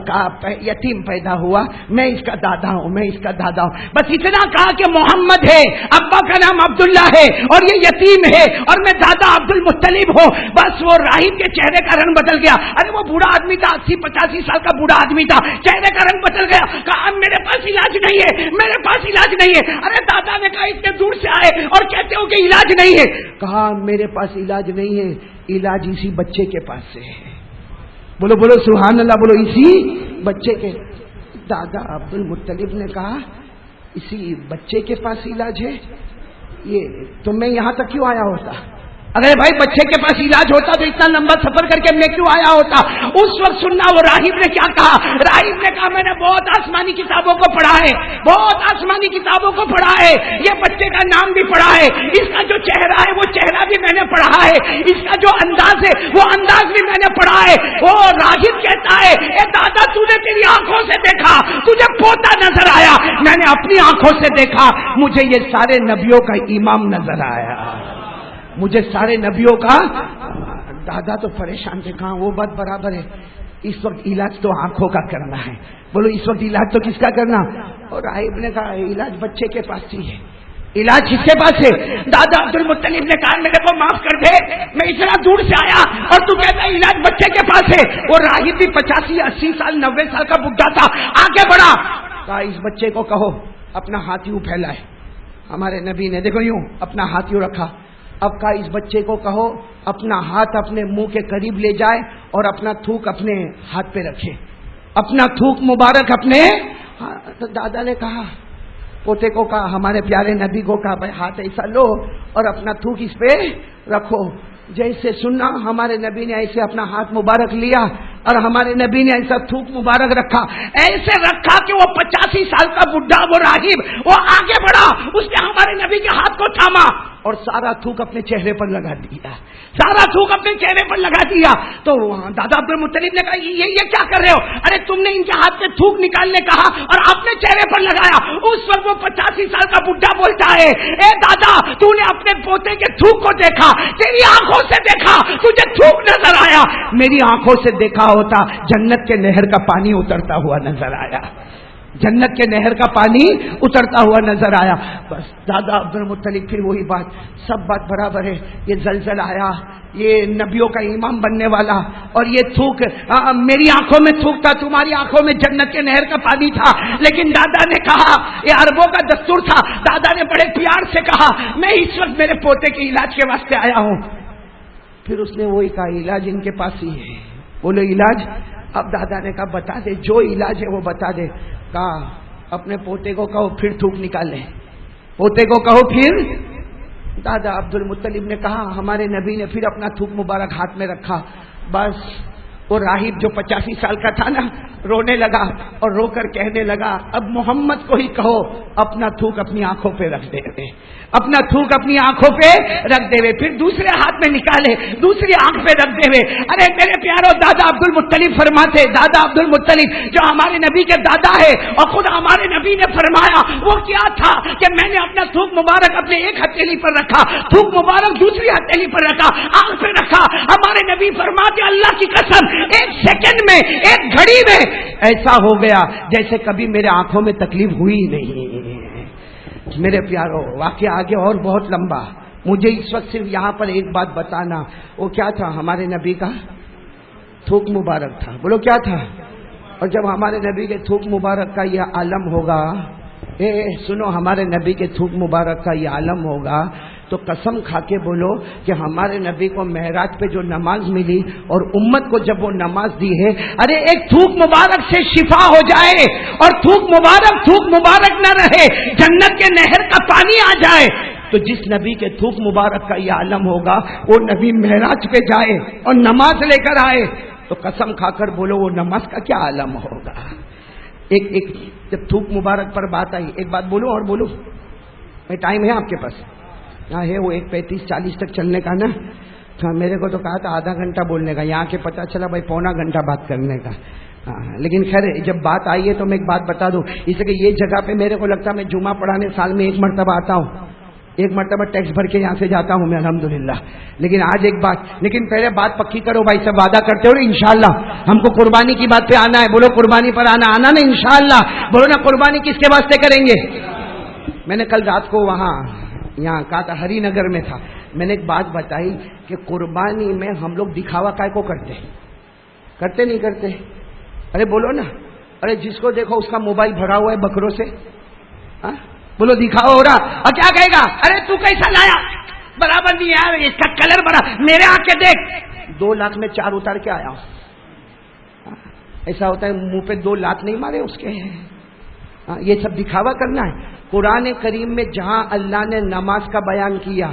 کہا یتیم پیدا ہوا، میں اس کا دادا ہوں، میں اس کا دادا ہوں، بس اتنا کہا کہ محمد ہے، ابا کا نام عبداللہ ہے، اور یہ یتیم ہے، اور میں دادا عبد المطلب ہوں۔ بس وہ راہب کے چہرے کا رنگ بدل گیا، ارے وہ بوڑھا آدمی تھا، 80-85 سال کا بوڑھا آدمی تھا، چہرے کا رنگ بدل گیا، کہا میرے پاس علاج نہیں ہے، میرے پاس علاج نہیں ہے۔ ارے دادا نے کہا اتنے دور سے آئے اور کہتے ہو کہ علاج نہیں ہے؟ کہا میرے پاس علاج نہیں ہے، علاج اسی بچے کے پاس سے ہے۔ بولو بولو سبحان اللہ، بولو اسی بچے کے۔ دادا عبد المطلب نے کہا اسی بچے کے پاس علاج ہے، یہ تو میں یہاں تک کیوں آیا ہوتا؟ اگر بھائی بچے کے پاس علاج ہوتا تو اتنا لمبا سفر کر کے میں کیوں آیا ہوتا؟ اس وقت سننا وہ راہب نے کیا کہا۔ راہب نے کہا میں نے بہت آسمانی کتابوں کو پڑھا ہے، بہت آسمانی کتابوں کو پڑھا ہے، یہ بچے کا نام بھی پڑھا ہے، اس کا جو چہرہ ہے وہ چہرہ بھی میں نے پڑھا ہے، اس کا جو انداز ہے وہ انداز بھی میں نے پڑھا ہے۔ وہ راہب کہتا ہے اے دادا تو نے تیری آنکھوں سے دیکھا، تجھے پوتا نظر آیا، میں نے اپنی آنکھوں سے دیکھا، مجھے یہ سارے نبیوں کا امام نظر آیا، مجھے سارے نبیوں کا۔ دادا تو پریشان تھے، کہاں وہ بات برابر ہے، اس وقت علاج تو آنکھوں کا کرنا ہے۔ بولو اس وقت علاج تو کس کا کرنا؟ اور راہب نے کہا علاج بچے کے پاس ہی ہے، علاج کس کے پاس ہے؟ دادا عبد المطلب نے کہا میرے کو معاف کر دے، میں اتنا دور سے آیا اور تو کہتا ہے علاج بچے کے پاس ہے۔ اور راہب بھی 85-80 سال 90 سال کا بڈھا تھا، آگے بڑھا، کہا اس بچے کو کہو اپنا ہاتھ یوں پھیلائے۔ ہمارے نبی نے دیکھو یوں اپنا ہاتھ یوں رکھا، اب کہا اس بچے کو کہو اپنا ہاتھ اپنے منہ کے قریب لے جائے اور اپنا تھوک اپنے ہاتھ پہ رکھے، اپنا تھوک مبارک اپنے۔ تو دادا نے کہا، پوتے کو کہا، ہمارے پیارے نبی کو کہا بھائی ہاتھ ایسا لو اور اپنا تھوک اس پہ رکھو۔ جیسے سننا ہمارے نبی نے ایسے اپنا ہاتھ مبارک لیا اور ہمارے نبی نے ایسا تھوک مبارک رکھا، ایسے رکھا کہ وہ 85 سال کا بڈھا وہ راہب وہ آگے بڑھا، اس نے ہمارے نبی کے ہاتھ کو تھاما اور سارا تھوک اپنے چہرے پر لگا دیا، سارا تھوک اپنے چہرے پر لگا دیا۔ تو دادا عبد المطلب نے کہا یہ کیا کر رہے ہو؟ ارے تم نے ان کے ہاتھ سے تھوک نکالنے کہا اور اپنے چہرے پر لگایا۔ اس وقت وہ 85 سال کا بڈھا بولتا ہے اے دادا تو نے اپنے پوتے کے تھوک کو دیکھا، تیری آنکھوں سے دیکھا، تجھے تھوک نظر آیا، میری آنکھوں سے دیکھا ہوتا جنت کے نہر کا پانی اترتا ہوا نظر آیا، جنت کے نہر کا پانی اترتا ہوا نظر آیا۔ بس دادا عبد المطلب پھر وہی بات، سب بات برابر ہے، یہ زلزلہ آیا، یہ نبیوں کا امام بننے والا، اور یہ تھوک میری آنکھوں میں تھوک تھا، تمہاری آنکھوں میں جنت کے نہر کا پانی تھا۔ لیکن دادا نے کہا، یہ عربوں کا دستور تھا، دادا نے بڑے پیار سے کہا میں اس وقت میرے پوتے کے علاج کے واسطے آیا ہوں۔ پھر اس نے وہی کہا علاج ان کے پاس ہی ہے۔ بولو علاج؟ اب دادا نے کہا بتا دے، جو علاج ہے وہ بتا دے۔ کہا اپنے پوتے کو کہو پھر تھوک نکالے، پوتے کو کہو پھر۔ دادا عبد المطلب نے کہا، ہمارے نبی نے پھر اپنا تھوک مبارک ہاتھ میں رکھا، بس وہ راہب جو 85 سال کا تھا نا رونے لگا اور رو کر کہنے لگا اب محمد کو ہی کہو اپنا تھوک اپنی آنکھوں پہ رکھ دے، اپنا تھوک اپنی آنکھوں پہ رکھ دے ہوئے، پھر دوسرے ہاتھ میں نکالے دوسری آنکھ پہ رکھ دے ہوئے۔ ارے میرے پیارو دادا عبد المطلب فرماتے، دادا عبد المطلب جو ہمارے نبی کے دادا ہے اور خود ہمارے نبی نے فرمایا وہ کیا تھا کہ میں نے اپنا تھوک مبارک اپنے ایک ہتھیلی پر رکھا، تھوک مبارک دوسری ہتھیلی پر رکھا، آنکھ پہ رکھا۔ ہمارے نبی فرماتے اللہ کی قسم ایک سیکنڈ میں ایک گھڑی میں ایسا ہو گیا جیسے کبھی میرے آنکھوں میں تکلیف ہوئی نہیں۔ میرے پیارو واقعہ آگے اور بہت لمبا، مجھے اس وقت صرف یہاں پر ایک بات بتانا، وہ کیا تھا ہمارے نبی کا تھوک مبارک تھا۔ بولو کیا تھا؟ اور جب ہمارے نبی کے تھوک مبارک کا یہ عالم ہوگا، سنو، ہمارے نبی کے تھوک مبارک کا یہ عالم ہوگا تو قسم کھا کے بولو کہ ہمارے نبی کو معراج پہ جو نماز ملی اور امت کو جب وہ نماز دی ہے، ارے ایک تھوک مبارک سے شفا ہو جائے اور تھوک مبارک نہ رہے، جنت کے نہر کا پانی آ جائے، تو جس نبی کے تھوک مبارک کا یہ عالم ہوگا وہ نبی معراج پہ جائے اور نماز لے کر آئے تو قسم کھا کر بولو وہ نماز کا کیا عالم ہوگا۔ ایک جب تھوک مبارک پر بات آئی، ایک بات بولو اور بولو، ٹائم ہے آپ کے پاس؟ یہاں ہے وہ 1:35-40 تک چلنے کا نا، میرے کو تو کہا تھا آدھا گھنٹہ بولنے کا، یہاں کے پتہ چلا بھائی پونا گھنٹہ بات کرنے کا۔ لیکن خیر جب بات آئی ہے تو میں ایک بات بتا دوں، اس لیے کہ یہ جگہ پہ میرے کو لگتا ہے میں جمعہ پڑھانے سال میں 1 مرتبہ آتا ہوں، 1 مرتبہ ٹیکس بھر کے یہاں سے جاتا ہوں میں الحمدللہ۔ لیکن آج ایک بات، لیکن پہلے بات پکی کرو بھائی، سب وعدہ کرتے ہو نا انشاءاللہ ہم کو قربانی کی بات پہ آنا ہے، بولو قربانی پر آنا نا انشاءاللہ، بولو نا قربانی کس کے واسطے کریں گے۔ میں نے کل رات کو یہاں کہا تھا، ہری نگر میں تھا، میں نے ایک بات بتائی کہ قربانی میں ہم لوگ دکھاوا کائے کو کرتے نہیں کرتے؟ ارے بولو نا، ارے جس کو دیکھو اس کا موبائل بھرا ہوا ہے بکروں سے، بولو دکھاوا ہو رہا، اور کیا کہے گا، ارے تو کیسا لایا، برابر نہیں یار، اس کا کلر بڑا، میرے آ کے دیکھ 2 لاکھ میں 4 اتار کے آیا ہوں۔ ایسا ہوتا ہے منہ پہ 2 لاکھ نہیں مارے اس کے، یہ سب دکھاوا کرنا ہے۔ قرآن کریم میں جہاں اللہ نے نماز کا بیان کیا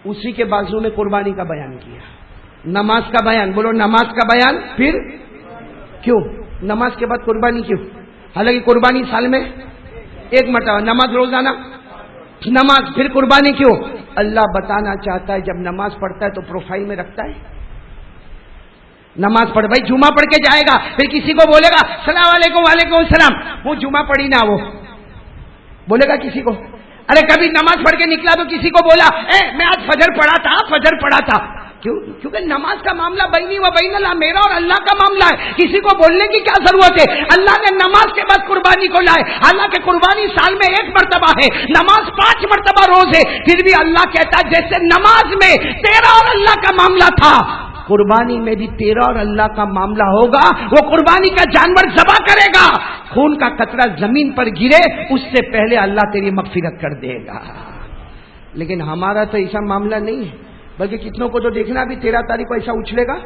اسی کے بازو میں قربانی کا بیان کیا، نماز کا بیان، بولو نماز کا بیان، پھر کیوں نماز کے بعد قربانی کیوں؟ حالانکہ قربانی سال میں 1 مرتبہ، نماز روزانہ نماز، پھر قربانی کیوں؟ اللہ بتانا چاہتا ہے جب نماز پڑھتا ہے تو پروفائل میں رکھتا ہے، نماز پڑھ، بھائی جمعہ پڑھ کے جائے گا، پھر کسی کو بولے گا السلام علیکم، وعلیکم السلام، وہ جمعہ پڑھی نہ، وہ بولے گا کسی کو؟ ارے کبھی نماز پڑھ کے نکلا تو کسی کو بولا میں آج فجر پڑھا تھا، کیوں؟ کیونکہ نماز کا معاملہ بینی و بین اللہ، میرا اور اللہ کا معاملہ ہے، کسی کو بولنے کی کیا ضرورت ہے؟ اللہ نے نماز کے بعد قربانی کو لائے، حالانکہ قربانی سال میں 1 مرتبہ ہے، نماز 5 مرتبہ روز ہے، پھر بھی اللہ کہتا ہے جیسے نماز میں تیرا اور اللہ کا معاملہ تھا، قربانی میں بھی تیرا اور اللہ کا معاملہ ہوگا۔ وہ قربانی کا جانور ذبح کرے گا، خون کا قطرہ زمین پر گرے اس سے پہلے اللہ تیری مغفرت کر دے گا۔ لیکن ہمارا تو ایسا معاملہ نہیں ہے، بلکہ کتنوں کو تو دیکھنا بھی 13 تاریخ کو ایسا اچھلے گا،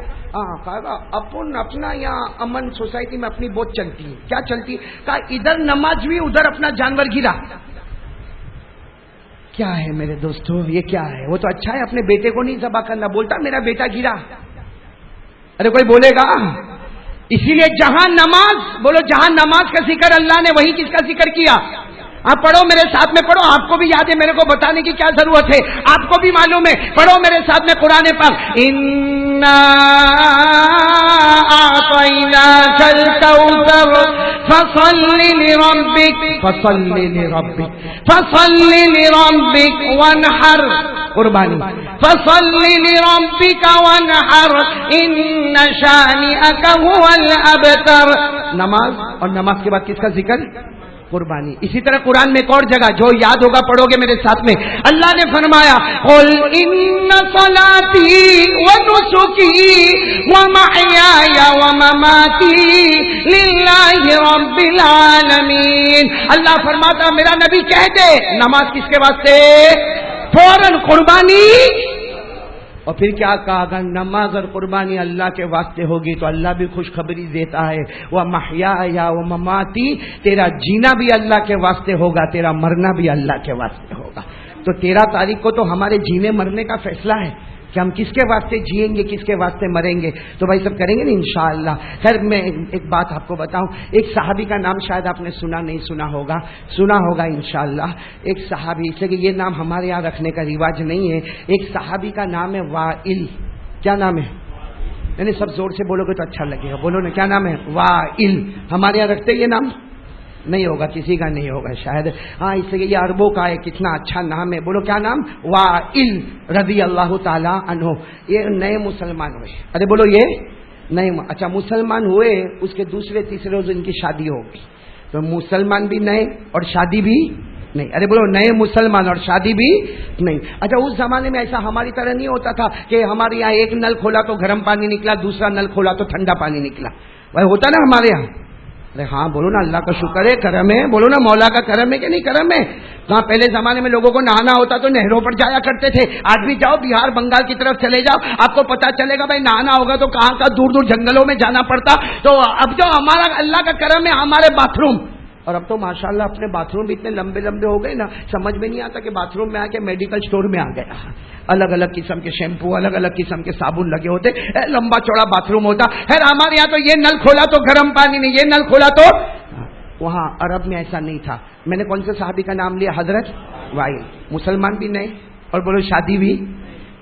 اپنا یہاں امن سوسائٹی میں اپنی بہت چلتی ہے، کیا چلتی؟ کہا ادھر نماز بھی ادھر اپنا جانور گرا۔ کیا ہے میرے دوستو، یہ کیا ہے؟ وہ تو اچھا ہے اپنے بیٹے کو نہیں ذبح کرنا، بولتا میرا بیٹا گرا، ارے کوئی بولے گا؟ اسی لیے جہاں نماز، بولو جہاں نماز کا ذکر اللہ نے، وہی کس کا ذکر کیا؟ آپ پڑھو میرے ساتھ میں، پڑھو، آپ کو بھی یاد ہے، میرے کو بتانے کی کیا ضرورت ہے، آپ کو بھی معلوم ہے، پڑھو میرے ساتھ میں قرآن پاک، اِنَّا أَعْطَيْنَاكَ الْكَوْثَرَ فَصَلِّ لِرَبِّكَ وَانْحَرْ، قربانی، فَصَلِّ لِرَبِّكَ وَانْحَرْ إِنَّ شَانِئَكَ هُوَ الْأَبْتَرُ، نماز، اور نماز کے بعد کس کا ذکر؟ قربانی۔ اسی طرح قرآن میں ایک اور جگہ جو یاد ہوگا پڑھو گے میرے ساتھ میں، اللہ نے فرمایا قُلْ إِنَّ صَلَاتِي وَنُسُكِي وَمَحْيَايَ وَمَمَاتِي لِلَّهِ رَبِّ الْعَالَمِينَ، اللہ فرماتا میرا نبی کہہ دے نماز کس کے واسطے؟ فوراً قربانی، اور پھر کیا کہا؟ اگر نماز اور قربانی اللہ کے واسطے ہوگی تو اللہ بھی خوشخبری دیتا ہے وَمَحْيَايَ وَمَمَاتِي، تیرا جینا بھی اللہ کے واسطے ہوگا، تیرا مرنا بھی اللہ کے واسطے ہوگا۔ تو 13 تاریخ کو تو ہمارے جینے مرنے کا فیصلہ ہے کہ ہم کس کے واسطے جئیں گے، کس کے واسطے مریں گے، تو بھائی سب کریں گے نا انشاءاللہ۔ خیر میں ایک بات آپ کو بتاؤں، ایک صحابی کا نام شاید آپ نے سنا نہیں سنا ہوگا انشاءاللہ، ایک صحابی، اس لیے کہ یہ نام ہمارے یہاں رکھنے کا رواج نہیں ہے، ایک صحابی کا نام ہے وائل، کیا نام ہے؟ یعنی سب زور سے بولو گے تو اچھا لگے گا، بولو نا کیا نام ہے؟ وائل۔ ہمارے یہاں رکھتے یہ نام نہیں ہوگا، کسی کا نہیں ہوگا شاید، اس لیے یہ عربوں کا ہے، کتنا اچھا نام ہے، بولو کیا نام؟ وائل رضی اللہ تعالی عنہ۔ یہ نئے مسلمان ہوئے، ارے بولو یہ نئے، اچھا مسلمان ہوئے، اس کے دوسرے تیسرے روز ان کی شادی ہو گئی، تو مسلمان بھی نئے اور شادی بھی نہیں، ارے بولو نئے مسلمان اور شادی بھی نہیں۔ اچھا اس زمانے میں ایسا ہماری طرح نہیں ہوتا تھا کہ ہمارے یہاں ایک نل کھولا تو گرم پانی نکلا، دوسرا نل کھولا تو ٹھنڈا پانی نکلا، بھائی ہوتا نا ہمارے یہاں، ارے ہاں بولو نا، اللہ کا شکر ہے، کرم ہے، بولو نا مولا کا کرم ہے کہ نہیں کرم ہے؟ کہاں پہلے زمانے میں لوگوں کو نہانا ہوتا تو نہروں پر جایا کرتے تھے. آج بھی جاؤ بہار بنگال کی طرف چلے جاؤ، آپ کو پتا چلے گا بھائی نہانا ہوگا تو کہاں کا دور دور جنگلوں میں جانا پڑتا. تو اب جو ہمارا اللہ کا کرم ہے، ہمارے باتھ روم، اور اب تو ماشاءاللہ اپنے باتھ روم بھی اتنے لمبے لمبے ہو گئے نا، سمجھ میں نہیں آتا کہ باتھ روم میں آ کے میڈیکل اسٹور میں آ گیا. الگ الگ قسم کے شیمپو، الگ الگ قسم کے صابن لگے ہوتے، لمبا چوڑا باتھ روم ہوتا. خیر ہمارے یہاں تو یہ نل کھولا تو گرم پانی نہیں، یہ نل کھولا تو. وہاں عرب میں ایسا نہیں تھا. میں نے کون سے صحابی کا نام لیا؟ حضرت وائل. مسلمان بھی نہیں اور بولو شادی بھی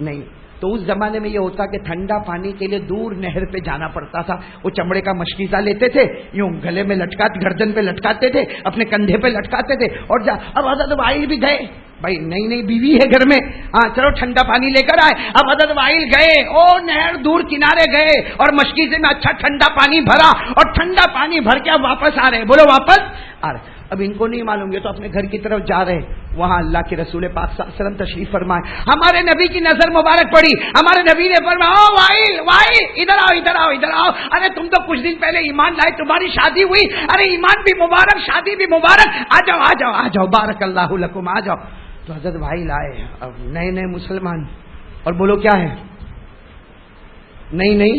نہیں. تو اس زمانے میں یہ ہوتا کہ ٹھنڈا پانی کے لیے دور نہر پہ جانا پڑتا تھا. وہ چمڑے کا مشکیزہ لیتے تھے، یوں گلے میں لٹکاتے، گردن پہ لٹکاتے تھے، اپنے کندھے پہ لٹکاتے تھے اور اب حضرت وائل بھی گئے. بھائی نئی نئی بیوی ہے گھر میں، ہاں چلو ٹھنڈا پانی لے کر آئے. اب حضرت وائل گئے، او نہر دور کنارے گئے اور مشکیزے میں اچھا ٹھنڈا پانی بھرا اور ٹھنڈا پانی بھر کے اب واپس آ رہے. بولو واپس آ رہے. اب ان کو نہیں معلوم، یہ تو اپنے گھر کی طرف جا رہے. وہاں اللہ کے رسول پاک صلی اللہ علیہ وسلم تشریف فرمائے. ہمارے نبی کی نظر مبارک پڑی. ہمارے نبی نے فرمایا او وائل وائل ادھر آؤ ادھر آؤ ادھر آؤ. ارے تم تو کچھ دن پہلے ایمان لائے، تمہاری شادی ہوئی. ارے ایمان بھی مبارک، شادی بھی مبارک. آ جاؤ آ جاؤ آ جاؤ، بارک اللہ لکم، آ جاؤ. تو حضرت وائل آئے. اب نئے نئے مسلمان، اور بولو کیا ہے؟ نئی نئی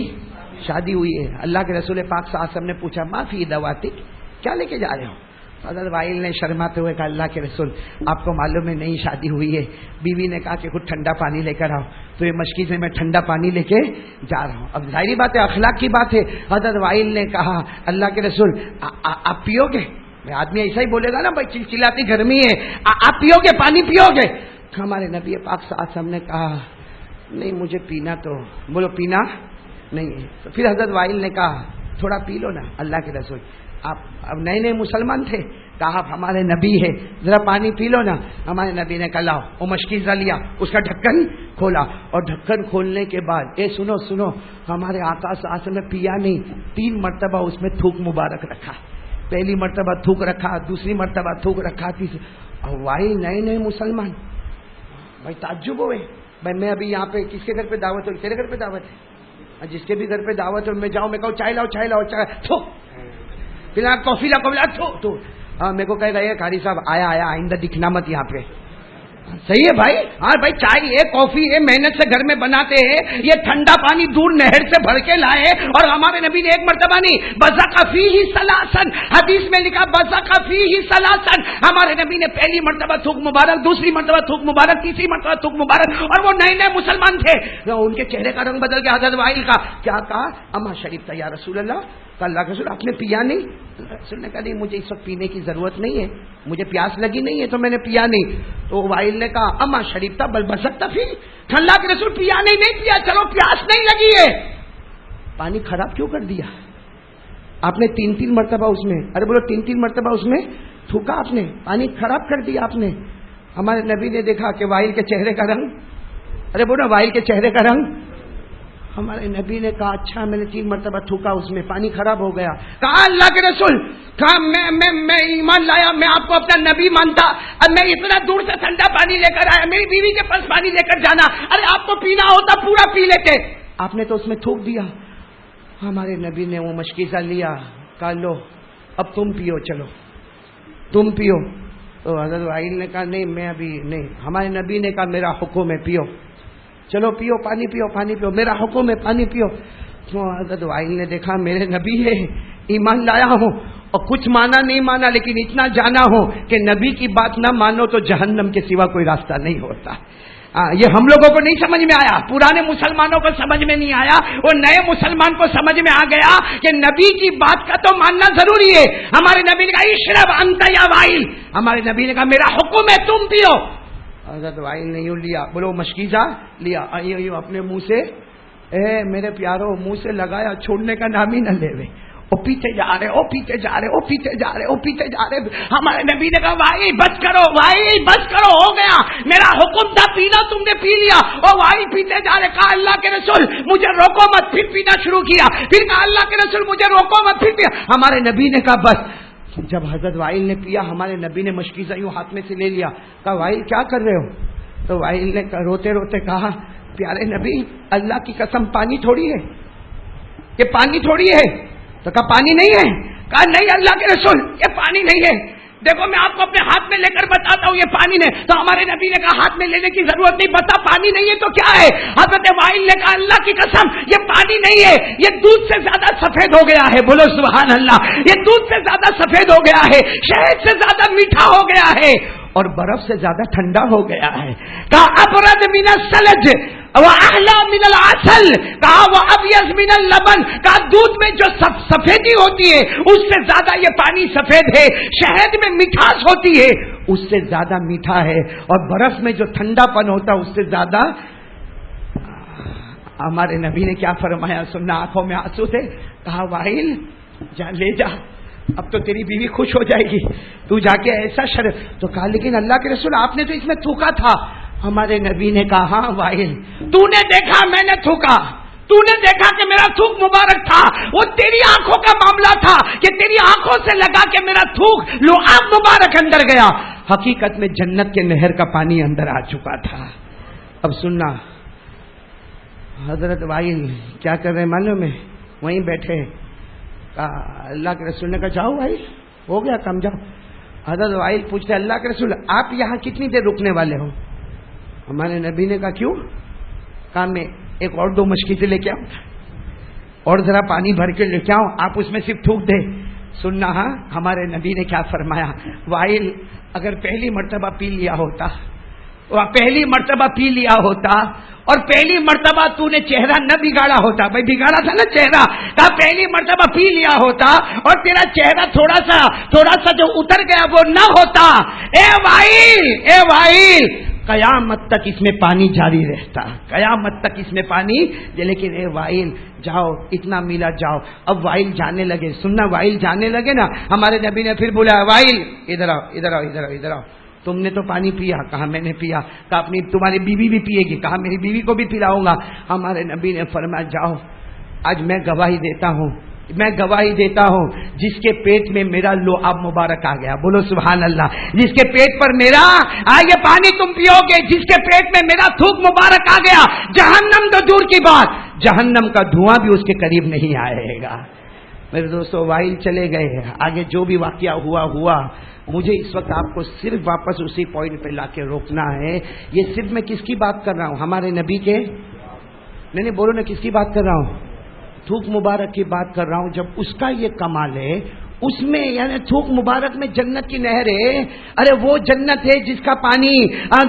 شادی ہوئی ہے. اللہ کے رسول پاک صلی اللہ علیہ وسلم نے پوچھا ما فی دواتک، کیا لے کے جا رہے ہو؟ حضرت وائل نے شرماتے ہوئے کہا اللہ کے رسول آپ کو معلوم ہے نئی شادی ہوئی ہے. بیوی نے کہا کہ کچھ ٹھنڈا پانی لے کر آؤ. تو یہ مشکی سے میں ٹھنڈا پانی لے کے جا رہا ہوں. اب ظاہری بات ہے، اخلاق کی بات ہے. حضرت وائل نے کہا اللہ کے رسول آپ پیو گے؟ آدمی ایسا ہی بولے گا نا بھائی، چلچلاتی گرمی ہے، آپ پیو گے؟ پانی پیو گے؟ ہمارے نبی پاک صلی اللہ علیہ وسلم نے کہا نہیں مجھے پینا تو. بولو پینا نہیں ہے. تو پھر حضرت وائل نے کہا تھوڑا پی لو نا. اللہ کے رسول آپ اب نئے نئے مسلمان تھے، کہا آپ ہمارے نبی ہے، ذرا پانی پی لو نا. ہمارے نبی نے کہا لاؤ. وہ مشکیزہ لیا، اس کا ڈھکن کھولا اور ڈھکن کھولنے کے بعد سنو سنو، ہمارے آقا صلی اللہ علیہ وسلم نے پیا نہیں، 3 مرتبہ اس میں تھوک مبارک رکھا. پہلی مرتبہ تھوک رکھا، دوسری مرتبہ تھوک رکھا، تیسری. اور وائل نئے نئے مسلمان، بھائی تعجب ہوئے. بھائی میں ابھی یہاں پہ کس کے گھر پہ دعوت ہو؟ تیرے گھر پہ دعوت ہے. جس کے بھی گھر پہ دعوت ہو میں جاؤں، میں کہوں چائے لاؤ چائے لاؤ چائے تھو پھر کافی لا کافی لا تھو. ہاں میرے کو کہے گا یہ قاری صاحب آیا آیا آئندہ دکھنا مت یہاں پہ. صحیح ہے بھائی. ہاں بھائی چائے ہے، کافی ہے، محنت سے گھر میں بناتے ہیں. یہ ٹھنڈا پانی دور نہر سے بھر کے لائے اور ہمارے نبی نے ایک مرتبہ نہیں بزق فیہ ثلاثا، حدیث میں لکھا بزق فیہ ثلاثا. ہمارے نبی نے پہلی مرتبہ تھوک مبارک، دوسری مرتبہ تھوک مبارک، تیسری مرتبہ تھوک مبارک. اور وہ نئے نئے مسلمان تھے، ان کے چہرے کا رنگ بدل گیا. حضرت وائل کا کیا کہا؟ اما شریف تھا یا رسول اللہ. کہ اللہ کے رسول آپ نے پیا نہیں؟ رسول نے کہا نہیں مجھے اس وقت پینے کی ضرورت نہیں ہے، مجھے پیاس لگی نہیں ہے تو میں نے پیا نہیں. تو وائل نے کہا اما شریف تھا بل بسکتا پھر. اللہ کے رسول پیا نہیں پیا، چلو پیاس نہیں لگی ہے. پانی خراب کیوں کر دیا آپ نے؟ 3 مرتبہ اس میں، ارے بولو 3 مرتبہ اس میں تھوکا آپ نے، پانی خراب کر دیا آپ نے. ہمارے نبی نے دیکھا کہ وائل کے چہرے کا رنگ، ارے بولو وائل کے چہرے کا رنگ. ہمارے نبی نے کہا اچھا میں نے 3 مرتبہ تھوکا اس میں، پانی خراب ہو گیا. کہا اللہ کے رسول، کہا میں ایمان لایا، میں آپ کو اپنا نبی مانتا، اب میں اتنا دور سے ٹھنڈا پانی لے کر آیا، میری بیوی کے پاس پانی لے کر جانا، ارے آپ کو پینا ہوتا پورا پی لیتے، آپ نے تو اس میں تھوک دیا. ہمارے نبی نے وہ مشکیزہ لیا، کہا لو اب تم پیو، چلو تم پیو. تو حضرت وائل نے کہا نہیں میں ابھی نہیں. ہمارے نبی نے کہا میرا حکم ہے پیو، چلو پیو پانی پیو پانی پیو، میرا حکم ہے پانی پیو. تو حضرت وائل نے دیکھا میرے نبی ہے، ایمان لایا ہوں اور کچھ مانا نہیں مانا، لیکن اتنا جانا ہو کہ نبی کی بات نہ مانو تو جہنم کے سوا کوئی راستہ نہیں ہوتا. یہ ہم لوگوں کو نہیں سمجھ میں آیا، پرانے مسلمانوں کو سمجھ میں نہیں آیا، وہ نئے مسلمان کو سمجھ میں آ گیا کہ نبی کی بات کا تو ماننا ضروری ہے. ہمارے نبی نے کہا اشرب انت یا وائل، ہمارے نبی نے کہا میرا حکم ہے تم پیو. حضرت وائل نے یوں لیا، بولو مشکیزہ لیا، یوں اپنے منہ سے، میرے پیارو منہ سے لگایا، چھوڑنے کا نام ہی نہ لے وے. او پیتے جا رہے، او پیتے جا رہے، او پیتے جا رہے، او پیتے جا رہے. ہمارے نبی نے کہا بھائی بس کرو، بھائی بس کرو، ہو گیا، میرا حکم تھا پینا، تم نے پی لیا. او بھائی پیتے جا رہے. کہا اللہ کے رسول مجھے روکو مت، پھر پینا شروع کیا. پھر کہا اللہ کے رسول مجھے روکو مت، پھر پیا. ہمارے نبی نے کہا بس. جب حضرت وائل نے پیا، ہمارے نبی نے مشکیزہ یوں ہاتھ میں سے لے لیا. کہا وائل کیا کر رہے ہو؟ تو وائل نے روتے روتے کہا پیارے نبی اللہ کی قسم پانی تھوڑی ہے، یہ پانی تھوڑی ہے. تو کہا پانی نہیں ہے؟ کہا نہیں اللہ کے رسول یہ پانی نہیں ہے، دیکھو میں آپ کو اپنے ہاتھ میں لے کر بتاتا ہوں یہ پانی نہیں. تو ہمارے نبی نے کہا ہاتھ میں لینے کی ضرورت نہیں، بتا پانی نہیں ہے تو کیا ہے؟ حضرت وائل نے کہا اللہ کی قسم یہ پانی نہیں ہے، یہ دودھ سے زیادہ سفید ہو گیا ہے. بولو سبحان اللہ. یہ دودھ سے زیادہ سفید ہو گیا ہے، شہد سے زیادہ میٹھا ہو گیا ہے، اور برف سے زیادہ ٹھنڈا ہو گیا ہے. کہا ابرد من الثلج واحلی من العسل، کہا وابیض من اللبن، کہا دودھ میں جو سفیدی ہوتی ہے اس سے زیادہ یہ پانی سفید ہے، شہد میں مٹھاس ہوتی ہے اس سے زیادہ میٹھا ہے، اور برف میں جو ٹھنڈا پن ہوتا ہے اس سے زیادہ. ہمارے نبی نے کیا فرمایا سننا، آنکھوں میں آنسو تھے. کہا وائل جا لے جا، اب تو تیری بیوی خوش ہو جائے گی، تو جا کے ایسا شرف. تو کہا لیکن اللہ کے رسول آپ نے تو اس میں تھوکا تھا. ہمارے نبی نے کہا ہاں وائل تو نے دیکھا میں نے تھوکا، تو نے دیکھا کہ میرا تھوک مبارک تھا، وہ تیری آنکھوں کا معاملہ تھا کہ تیری آنکھوں سے لگا کے میرا تھوک لعاب مبارک اندر گیا، حقیقت میں جنت کے نہر کا پانی اندر آ چکا تھا. اب سننا حضرت وائل کیا کر رہے معلوم ہے؟ وہیں بیٹھے. اللہ کے رسول نے کہا جاؤ وائل ہو گیا کام جاؤ. حضرت وائل پوچھتے اللہ کے رسول آپ یہاں کتنی دیر رکنے والے ہو؟ ہمارے نبی نے کہا کیوں؟ کہا میں ایک اور 2 مشکیزیں لے کے آؤں اور ذرا پانی بھر کے لے کے آؤں، آپ اس میں صرف تھوک دے. سننا ہاں ہمارے نبی نے کیا فرمایا، وائل اگر پہلی مرتبہ پی لیا ہوتا، پہلی مرتبہ پی لیا ہوتا اور پہلی مرتبہ تو نے چہرہ نہ بگاڑا ہوتا، بھائی بگاڑا تھا نا چہرہ، کہا پہلی مرتبہ پی لیا ہوتا اور تیرا چہرہ تھوڑا سا جو اتر گیا وہ نہ ہوتا، اے وائل قیامت تک اس میں پانی جاری رہتا، قیامت تک اس میں پانی. لیکن اے وائل جاؤ اتنا میلا جاؤ. اب وائل جانے لگے. سننا وائل جانے لگے نا، ہمارے نبی نے پھر بولا وائل ادھر آؤ ادھر آؤ ادھر آؤ ادھر آؤ. تم نے تو پانی پیا؟ کہا میں نے پیا. کہا اپنی تمہاری بیوی بھی پیے گی؟ کہا میری بیوی کو بھی پلاؤں گا. ہمارے نبی نے فرمایا جاؤ آج میں گواہی دیتا ہوں جس کے پیٹ میں میرا لعاب مبارک آ گیا. بولو سبحان اللہ. جس کے پیٹ پر میرا یہ پانی تم پیو گے، جس کے پیٹ میں میرا تھوک مبارک آ گیا، جہنم تو دور کی بات، جہنم کا دھواں بھی اس کے قریب نہیں آئے گا. میرے دوستو وائل چلے گئے، آگے جو بھی واقعہ ہوا. مجھے اس وقت آپ کو صرف واپس اسی پوائنٹ پہ لا کے روکنا ہے. یہ صرف میں کس کی بات کر رہا ہوں؟ ہمارے نبی کے نہیں بولو نا کس کی بات کر رہا ہوں؟ تھوک مبارک کی بات کر رہا ہوں. جب اس کا یہ کمال ہے اس میں یعنی تھوک مبارک میں جنت کی نہر ہے. ارے وہ جنت ہے جس کا پانی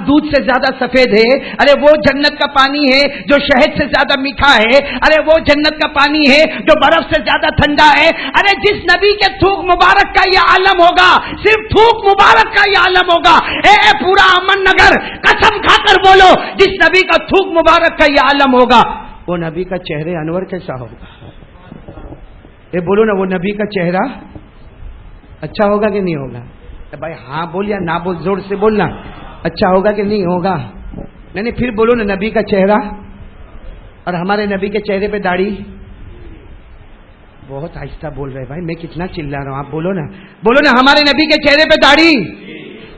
دودھ سے زیادہ سفید ہے. ارے وہ جنت کا پانی ہے جو شہد سے زیادہ میٹھا ہے. ارے وہ جنت کا پانی ہے جو برف سے زیادہ ٹھنڈا ہے. ارے جس نبی کے تھوک مبارک کا یہ عالم ہوگا، صرف تھوک مبارک کا یہ عالم ہوگا. اے پورا امن نگر قسم کھا کر بولو جس نبی کا تھوک مبارک کا یہ عالم ہوگا وہ نبی کا چہرے انور کیسا ہوگا؟ اے بولو نا وہ نبی کا چہرہ اچھا ہوگا کہ نہیں ہوگا؟ بھائی ہاں بول یا نہ بول، زور سے بولنا. اچھا ہوگا کہ نہیں ہوگا؟ نہیں پھر بولو نا نبی کا چہرہ. اور ہمارے نبی کے چہرے پہ داڑھی. بہت آہستہ بول رہے بھائی، میں کتنا چلا رہا ہوں، آپ بولو نا ہمارے نبی کے چہرے پہ داڑھی.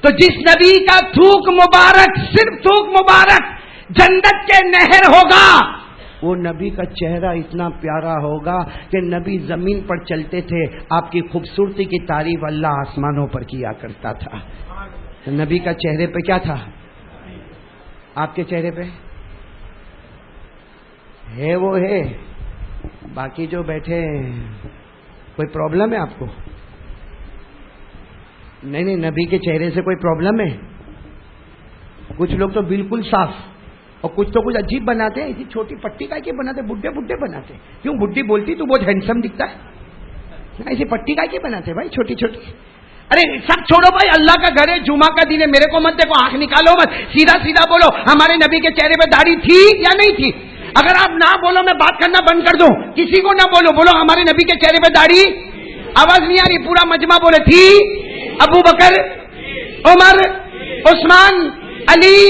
تو جس نبی کا تھوک مبارک، صرف تھوک مبارک جنت کے نہر ہوگا، وہ نبی کا چہرہ اتنا پیارا ہوگا کہ نبی زمین پر چلتے تھے، آپ کی خوبصورتی کی تعریف اللہ آسمانوں پر کیا کرتا تھا. نبی کا چہرے پہ کیا تھا؟ آپ کے چہرے پہ ہے وہ ہے. باقی جو بیٹھے کوئی پرابلم ہے آپ کو؟ نہیں نبی کے چہرے سے کوئی پرابلم ہے؟ کچھ لوگ تو بالکل صاف اور کچھ تو کچھ عجیب بناتے ہیں. ایسی چھوٹی پٹی کا کی بناتے، بڈھے بناتے. کیوں بڈھی بولتی تو بہت ہینڈسم دکھتا ہے، ایسی پٹی کا کی بناتے بھائی چھوٹی چھوٹی. ارے سب چھوڑو بھائی، اللہ کا گھر ہے، جمعہ کا دن ہے، میرے کو مت دیکھو، آنکھ نکالو مت، سیدھا بولو ہمارے نبی کے چہرے پہ داڑھی تھی یا نہیں تھی؟ اگر آپ نہ بولو میں بات کرنا بند کر دوں، کسی کو نہ بولو ہمارے نبی کے چہرے پہ داڑھی. آواز نہیں آ رہی، پورا مجمع بولے تھی. ابو بکر، عمر، عثمان، علی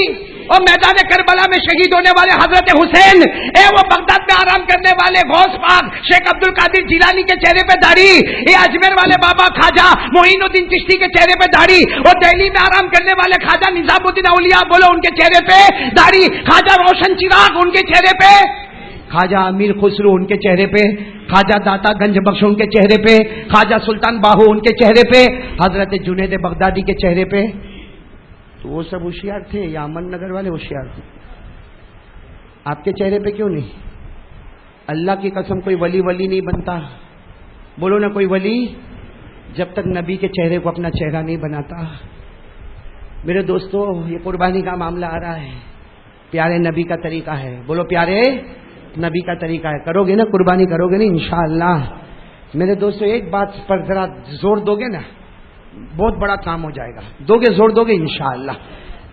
اور میدان کربلا میں شہید ہونے والے حضرت حسین، وہ بغداد میں آرام کرنے والے غوث پاک شیخ عبد القادر جیلانی کے چہرے پہ داڑھی، یہ اجمیر والے بابا خواجہ معین الدین چشتی کے چہرے پہ داڑھی، اور دہلی میں آرام کرنے والے خواجہ نظام الدین اولیاء بولو ان کے چہرے پہ داڑھی، خواجہ روشن چراغ ان کے چہرے پہ. خواجہ امیر خسرو ان کے چہرے پہ، خواجہ داتا گنج بخش ان کے چہرے پہ، خواجہ سلطان باہو ان کے چہرے پہ، حضرت جنید بغدادی کے چہرے پہ. تو وہ سب ہوشیار تھے یا امن نگر والے ہوشیار تھے؟ آپ کے چہرے پہ کیوں نہیں؟ اللہ کی قسم کوئی ولی نہیں بنتا. بولو نا کوئی ولی جب تک نبی کے چہرے کو اپنا چہرہ نہیں بناتا. میرے دوستو یہ قربانی کا معاملہ آ رہا ہے، پیارے نبی کا طریقہ ہے. بولو پیارے نبی کا طریقہ ہے. کرو گے نا قربانی، کرو گے نا انشاءاللہ. میرے دوستو ایک بات پر ذرا زور دو گے نا بہت بڑا کام ہو جائے گا. دو گے، زور دو گے انشاءاللہ.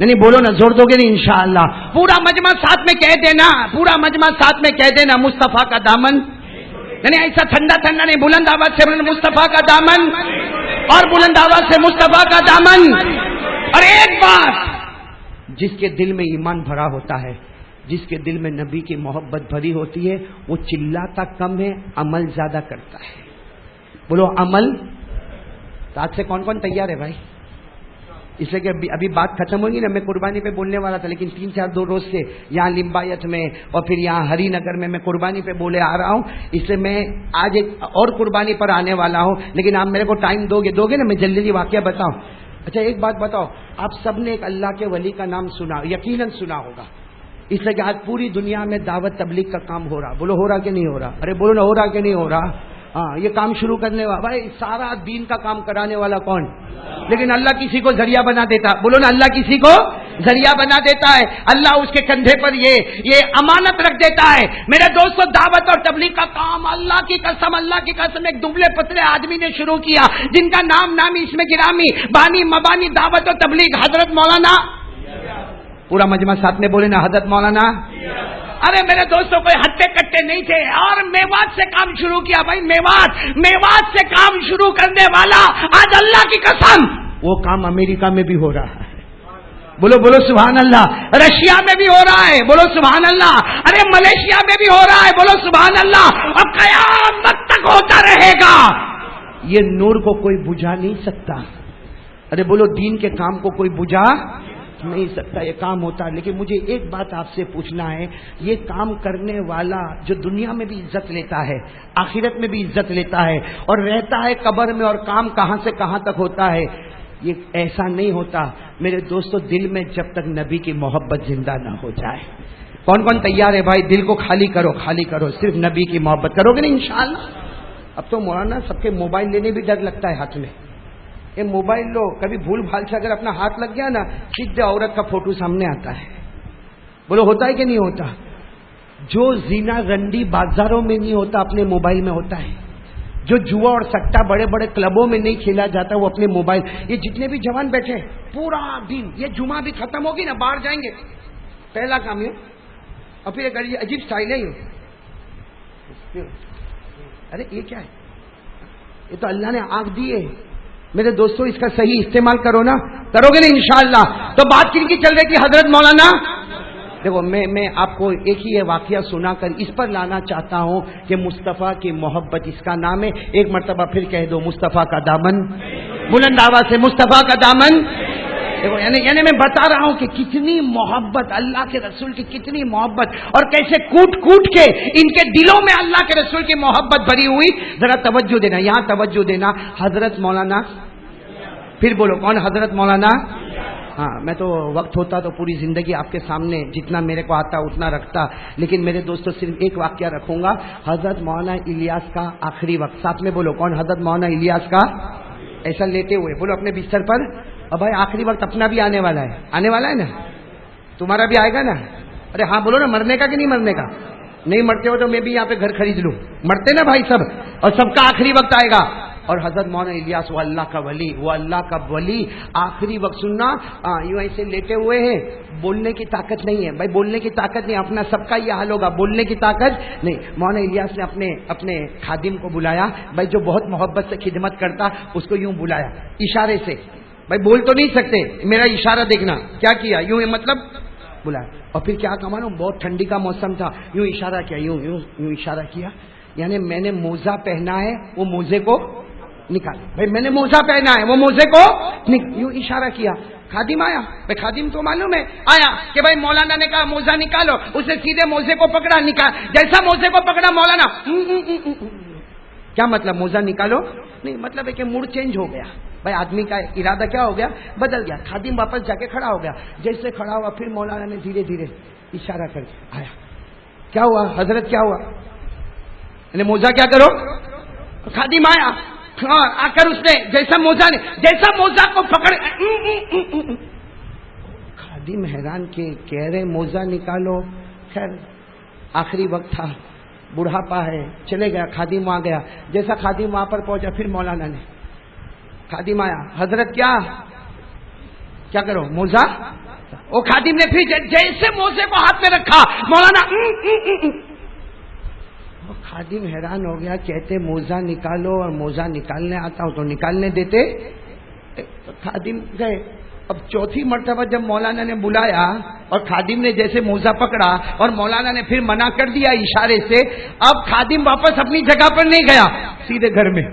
نہیں بولو نا زور دو گے نہیں انشاءاللہ. پورا مجمع ساتھ میں کہہ دینا، پورا مجمع ساتھ میں کہہ دینا مصطفیٰ کا دامن. یعنی ایسا ٹھنڈا نہیں، بلند آواز سے مصطفیٰ کا دامن، اور بلند آواز سے مصطفیٰ کا دامن. اور ایک بات، جس کے دل میں ایمان بھرا ہوتا ہے، جس کے دل میں نبی کی محبت بھری ہوتی ہے، وہ چلاتا کم ہے، عمل زیادہ کرتا ہے. بولو عمل. تو آج سے کون کون تیار ہے بھائی؟ اس لیے کہ ابھی بات ختم ہوگی نا، میں قربانی پہ بولنے والا تھا، لیکن 3-4 روز سے یہاں لمبایت میں اور پھر یہاں ہری نگر میں قربانی پہ بولے آ رہا ہوں. اس لیے میں آج ایک اور قربانی پر آنے والا ہوں، لیکن آپ میرے کو ٹائم دو گے نا، میں جلدی واقعہ بتاؤں. اچھا ایک بات بتاؤ، آپ سب نے ایک اللہ کے ولی کا نام سنا، یقیناً سنا ہوگا. اس لیے کہ آج پوری دنیا میں دعوت تبلیغ کا کام ہو رہا. بولو ہو رہا کہ نہیں ہو رہا؟ ارے بولو نا ہو رہا کہ نہیں ہو رہا؟ ہاں یہ کام شروع کرنے والا بھائی، سارا دین کا کام کرانے والا کون؟ لیکن اللہ کسی کو ذریعہ بنا دیتا. بولو نا اللہ کسی کو ذریعہ بنا دیتا ہے. اللہ اس کے کندھے پر یہ امانت رکھ دیتا ہے. میرے دوستو دعوت اور تبلیغ کا کام اللہ کی قسم ایک دبلے پتلے آدمی نے شروع کیا، جن کا نامی اس میں گرامی بانی مبانی دعوت اور تبلیغ حضرت مولانا. پورا مجمع ساتھ میں بولے نا حضرت مولانا. ارے میرے دوستوں کوئی ہٹے کٹے نہیں تھے، اور میوات سے کام شروع کیا. بھائی میوات سے کام شروع کرنے والا آج اللہ کی قسم وہ کام امریکہ میں بھی ہو رہا ہے. بولو سبحان اللہ. رشیا میں بھی ہو رہا ہے. بولو سبحان اللہ. ارے ملیشیا میں بھی ہو رہا ہے. بولو سبحان اللہ. اب قیامت تک ہوتا رہے گا. یہ نور کو کوئی بجھا نہیں سکتا. ارے بولو دین کے کام کو کوئی بجھا نہیں سکتا، یہ کام ہوتا ہے. لیکن مجھے ایک بات آپ سے پوچھنا ہے، یہ کام کرنے والا جو دنیا میں بھی عزت لیتا ہے، آخرت میں بھی عزت لیتا ہے، اور رہتا ہے قبر میں، اور کام کہاں سے کہاں تک ہوتا ہے، یہ ایسا نہیں ہوتا. میرے دوستو دل میں جب تک نبی کی محبت زندہ نہ ہو جائے. کون کون تیار ہے بھائی؟ دل کو خالی کرو، صرف نبی کی محبت کرو گے نا انشاءاللہ. اب تو مولانا سب کے موبائل لینے بھی ڈر لگتا ہے ہاتھ میں. یہ موبائل لو، کبھی بھول بھال سے اگر اپنا ہاتھ لگ گیا نا، سیدھے عورت کا فوٹو سامنے آتا ہے. بولو ہوتا ہے کہ نہیں ہوتا؟ جو زنا رنڈی بازاروں میں نہیں ہوتا اپنے موبائل میں ہوتا ہے. جو جوا اور سٹا بڑے بڑے کلبوں میں نہیں کھیلا جاتا وہ اپنے موبائل. یہ جتنے بھی جوان بیٹھے پورا دن، یہ جمعہ بھی ختم ہوگی نا باہر جائیں گے، پہلا کام یہ، اور پھر ایک عجیب سٹائل ہے یہ. ارے یہ کیا ہے؟ یہ تو اللہ نے آنکھ دی ہے. میرے دوستو اس کا صحیح استعمال کرو نا، کرو گے نا انشاءاللہ. تو بات کن کی چل رہی تھی حضرت مولانا؟ دیکھو میں آپ کو ایک ہی یہ واقعہ سنا کر اس پر لانا چاہتا ہوں کہ مصطفیٰ کی محبت اس کا نام ہے. ایک مرتبہ پھر کہہ دو مصطفیٰ کا دامن، بلند آواز سے مصطفیٰ کا دامن. دیکھو یعنی میں بتا رہا ہوں کہ کتنی محبت اللہ کے رسول کی، کتنی محبت، اور کیسے کوٹ کے ان کے دلوں میں اللہ کے رسول کی محبت بھری ہوئی. ذرا توجہ دینا، یہاں توجہ دینا. حضرت مولانا، پھر بولو کون؟ حضرت مولانا. ہاں میں تو وقت ہوتا تو پوری زندگی آپ کے سامنے جتنا میرے کو آتا اتنا رکھتا، لیکن میرے دوستوں صرف ایک واقعہ رکھوں گا. حضرت مولانا الیاس کا آخری وقت. ساتھ میں بولو کون؟ حضرت مولانا الیاس کا. ایسا لیتے ہوئے بولو اپنے بستر پر. اب بھائی آخری وقت اپنا بھی آنے والا ہے نا، تمہارا بھی آئے گا نا. ارے ہاں بولو نا، مرنے کا کہ نہیں مرنے کا؟ نہیں مرتے ہو تو میں بھی یہاں پہ گھر خرید لوں. مرتے نا بھائی سب، اور سب کا آخری وقت آئے گا. اور حضرت مولانا الیاس وہ اللہ کا ولی آخری وقت سننا یوں ایسے لیٹے ہوئے ہیں. بولنے کی طاقت نہیں ہے بھائی، بولنے کی طاقت نہیں. اپنا سب کا یہ حال ہوگا، بولنے کی طاقت نہیں. مولانا الیاس نے اپنے خادم کو بلایا بھائی، جو بہت محبت سے خدمت کرتا، اس کو یوں بلایا اشارے سے. بھائی بول تو نہیں سکتے، میرا اشارہ دیکھنا. کیا کیا؟ یوں مطلب بلایا. اور پھر کیا کہا معلوم؟ بہت ٹھنڈی کا موسم تھا، یوں اشارہ کیا، یوں اشارہ کیا. یعنی میں نے موزہ پہنا ہے، وہ موزے کو نکال. بھائی میں نے موزہ پہنا ہے، وہ موزے کو یوں اشارہ کیا. خادم آیا، بھائی خادم تو معلوم ہے آیا کہ بھائی مولانا نے کہا موزہ نکالو، اسے سیدھے موزے کو پکڑا، نکال، جیسا موزے کو پکڑا مولانا کیا مطلب موزہ نکالو؟ نہیں، مطلب ہے کہ موڈ چینج ہو گیا، بھائی آدمی کا ارادہ کیا ہو گیا؟ بدل گیا۔ خادم واپس جا کے کھڑا ہو گیا، جیسے کھڑا ہوا پھر مولانا نے دھیرے دھیرے اشارہ کر کے آیا، کیا ہوا حضرت کیا ہوا؟ موزہ کیا کرو؟ خادم آیا، آ کر اس نے جیسا موزہ کو پکڑ، خادم حیران کے کہہ رہے موزہ نکالو، خیر آخری وقت تھا، بڑھاپا ہے، چلے گیا، خادم وہاں گیا، جیسا خادم وہاں پر پہنچا پھر مولانا نے، خادم آیا، حضرت کیا کرو؟ موزہ، وہ خادم نے پھر جیسے موزے کو ہاتھ میں رکھا، مولانا خادم حیران ہو گیا، کہتے موزہ نکالو، اور موزہ نکالنے آتا ہو تو نکالنے دیتے؟ خادم گئے۔ اب چوتھی مرتبہ جب مولانا نے بلایا اور خادم نے جیسے موزہ پکڑا اور مولانا نے پھر منع کر دیا اشارے سے، اب خادم واپس اپنی جگہ پر نہیں گیا، سیدھے گھر میں۔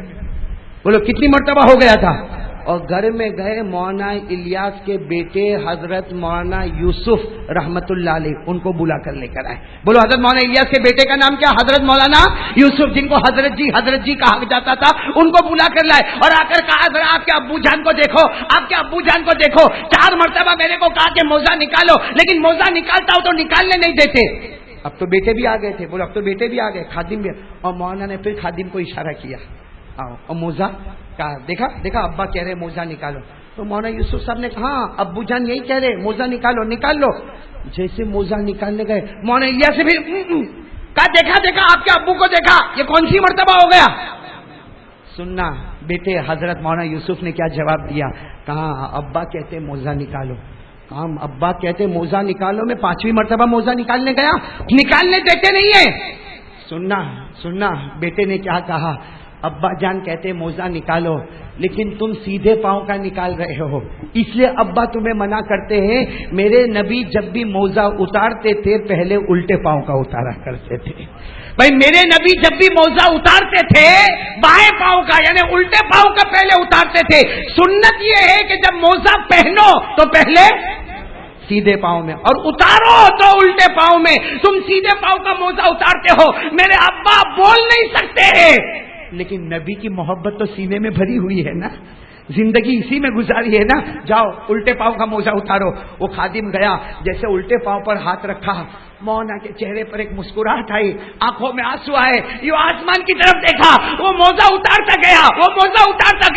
بولو کتنی مرتبہ ہو گیا تھا؟ اور گھر میں گئے، مولانا الیاس کے بیٹے حضرت مولانا یوسف رحمت اللہ علیہ ان کو بلا کر لے کر آئے۔ بولو حضرت مولانا الیاس کے بیٹے کا نام کیا؟ حضرت مولانا یوسف، جن کو حضرت جی کہا جاتا تھا، ان کو بلا کر لائے اور آ کر کہا حضرت آپ کے ابو جان کو دیکھو، آپ کے ابو جان کو دیکھو، 4 مرتبہ میرے کو کہا کہ موزہ نکالو، لیکن موزہ نکالتا ہو تو نکالنے نہیں دیتے۔ اب تو بیٹے بھی آ گئے تھے، بولو اب تو بیٹے بھی آ گئے، خادم بھی، اور مولانا نے پھر خادم کو اشارہ کیا، آؤ، اور موزہ کہا، دیکھا ابا کہہ رہے موزہ نکالو، تو مولانا یوسف صاحب نے کہا ہاں ابو جان یہی کہہ رہے موزہ نکال لو۔ جیسے موزہ نکالنے گئے، مولانا الیاس سے پھر کہا دیکھا آپ کے ابو کو دیکھا، یہ کون سی مرتبہ ہو گیا؟ سننا بیٹے، حضرت مولانا یوسف نے کیا جواب دیا؟ کہا ابا کہتے موزہ نکالو، کہا ابا کہتے موزہ نکالو، میں 5ویں مرتبہ موزہ نکالنے گیا، نکالنے دیتے نہیں ہے۔ سننا بیٹے نے کیا کہا؟ ابا جان کہتے موزہ نکالو، لیکن تم سیدھے پاؤں کا نکال رہے ہو، اس لیے ابا تمہیں منع کرتے ہیں۔ میرے نبی جب بھی موزہ اتارتے تھے پہلے الٹے پاؤں کا اتارا کرتے تھے۔ بھائی میرے نبی جب بھی موزہ اتارتے تھے بائیں پاؤں کا یعنی الٹے پاؤں کا پہلے اتارتے تھے۔ سنت یہ ہے کہ جب موزہ پہنو تو پہلے سیدھے پاؤں میں اور اتارو تو الٹے پاؤں میں۔ تم سیدھے پاؤں کا موزہ اتارتے ہو، میرے ابا بول نہیں سکتے ہیں، لیکن نبی کی محبت تو سینے میں بھری ہوئی ہے نا، زندگی اسی میں گزاری ہے نا، جاؤ الٹے پاؤں کا موزہ اتارو۔ وہ خادم گیا، جیسے الٹے پاؤں پر ہاتھ رکھا، مولانا کے چہرے پر ایک مسکراہٹ آئی، آنکھوں میں آنسو آئے، یہ آسمان کی طرف دیکھا، وہ موزہ اتارتا